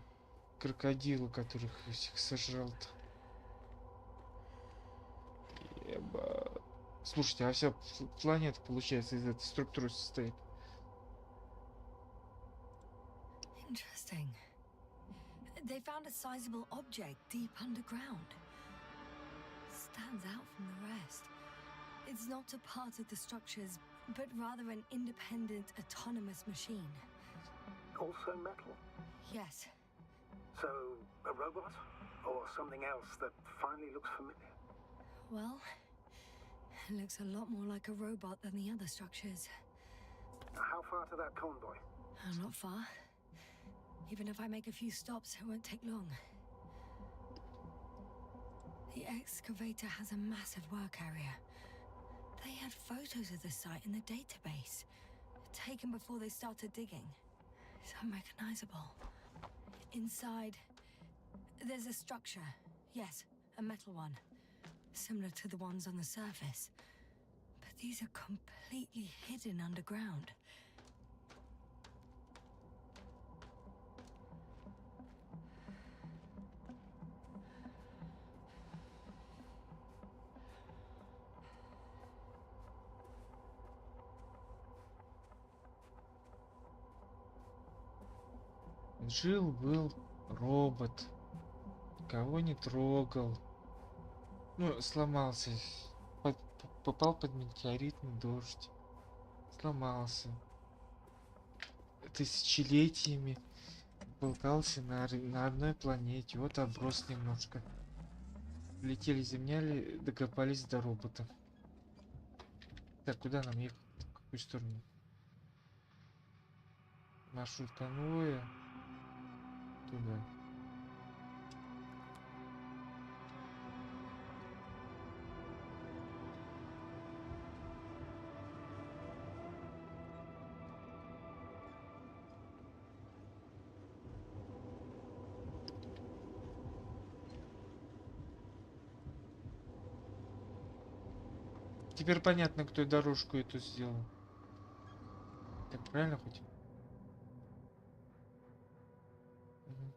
крокодила, которых всех сожрал-то. Слушайте, а вся планета, получается, из этой структуры состоит. Interesting. They found a sizable object deep underground. Stands out from the rest. It's not a part of the structures, but rather an independent, autonomous machine. Also metal? Yes. So, a robot? Or something else that finally looks familiar? Well, it looks a lot more like a robot than the other structures. How far to that convoy? Not far. Even if I make a few stops, it won't take long. The excavator has a massive work area. They had photos of the site in the database, taken before they started digging. It's unrecognizable. Inside, there's a structure. Yes, a metal one. Similar to the ones on the surface. But these are completely hidden underground. Жил-был робот. Кого не трогал. Ну, сломался. Попал под метеоритный дождь. Сломался. Тысячелетиями болтался на одной планете, вот оброс немножко. Летели, земляли, докопались до робота. Так, куда нам ехать? В какую сторону? Маршрут конвоя. Туда. Теперь понятно, кто дорожку эту сделал. Так, правильно хоть? Мгм.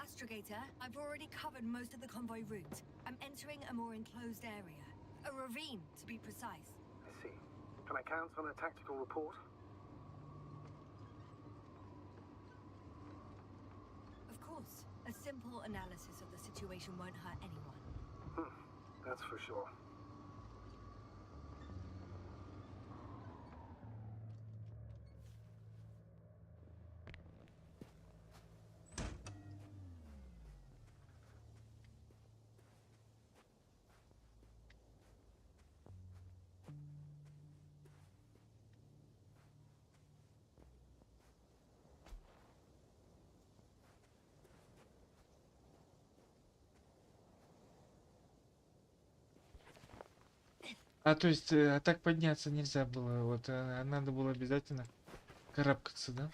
Astrogator, I've already covered most of the convoy route. I'm entering a more enclosed area. A ravine, to be precise. I see. Can I count on a tactical report? Of course. A simple analysis of the situation won't hurt anyone. That's for sure. А то есть, а так подняться нельзя было. Вот, надо было обязательно карабкаться, да?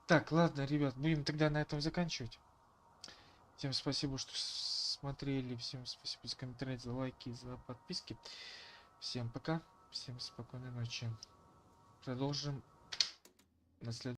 Так, ладно, ребят, будем тогда на этом заканчивать. Всем спасибо, что смотрели. Всем спасибо за комментарии, за лайки, за подписки. Всем пока. Всем спокойной ночи. Продолжим на следующем.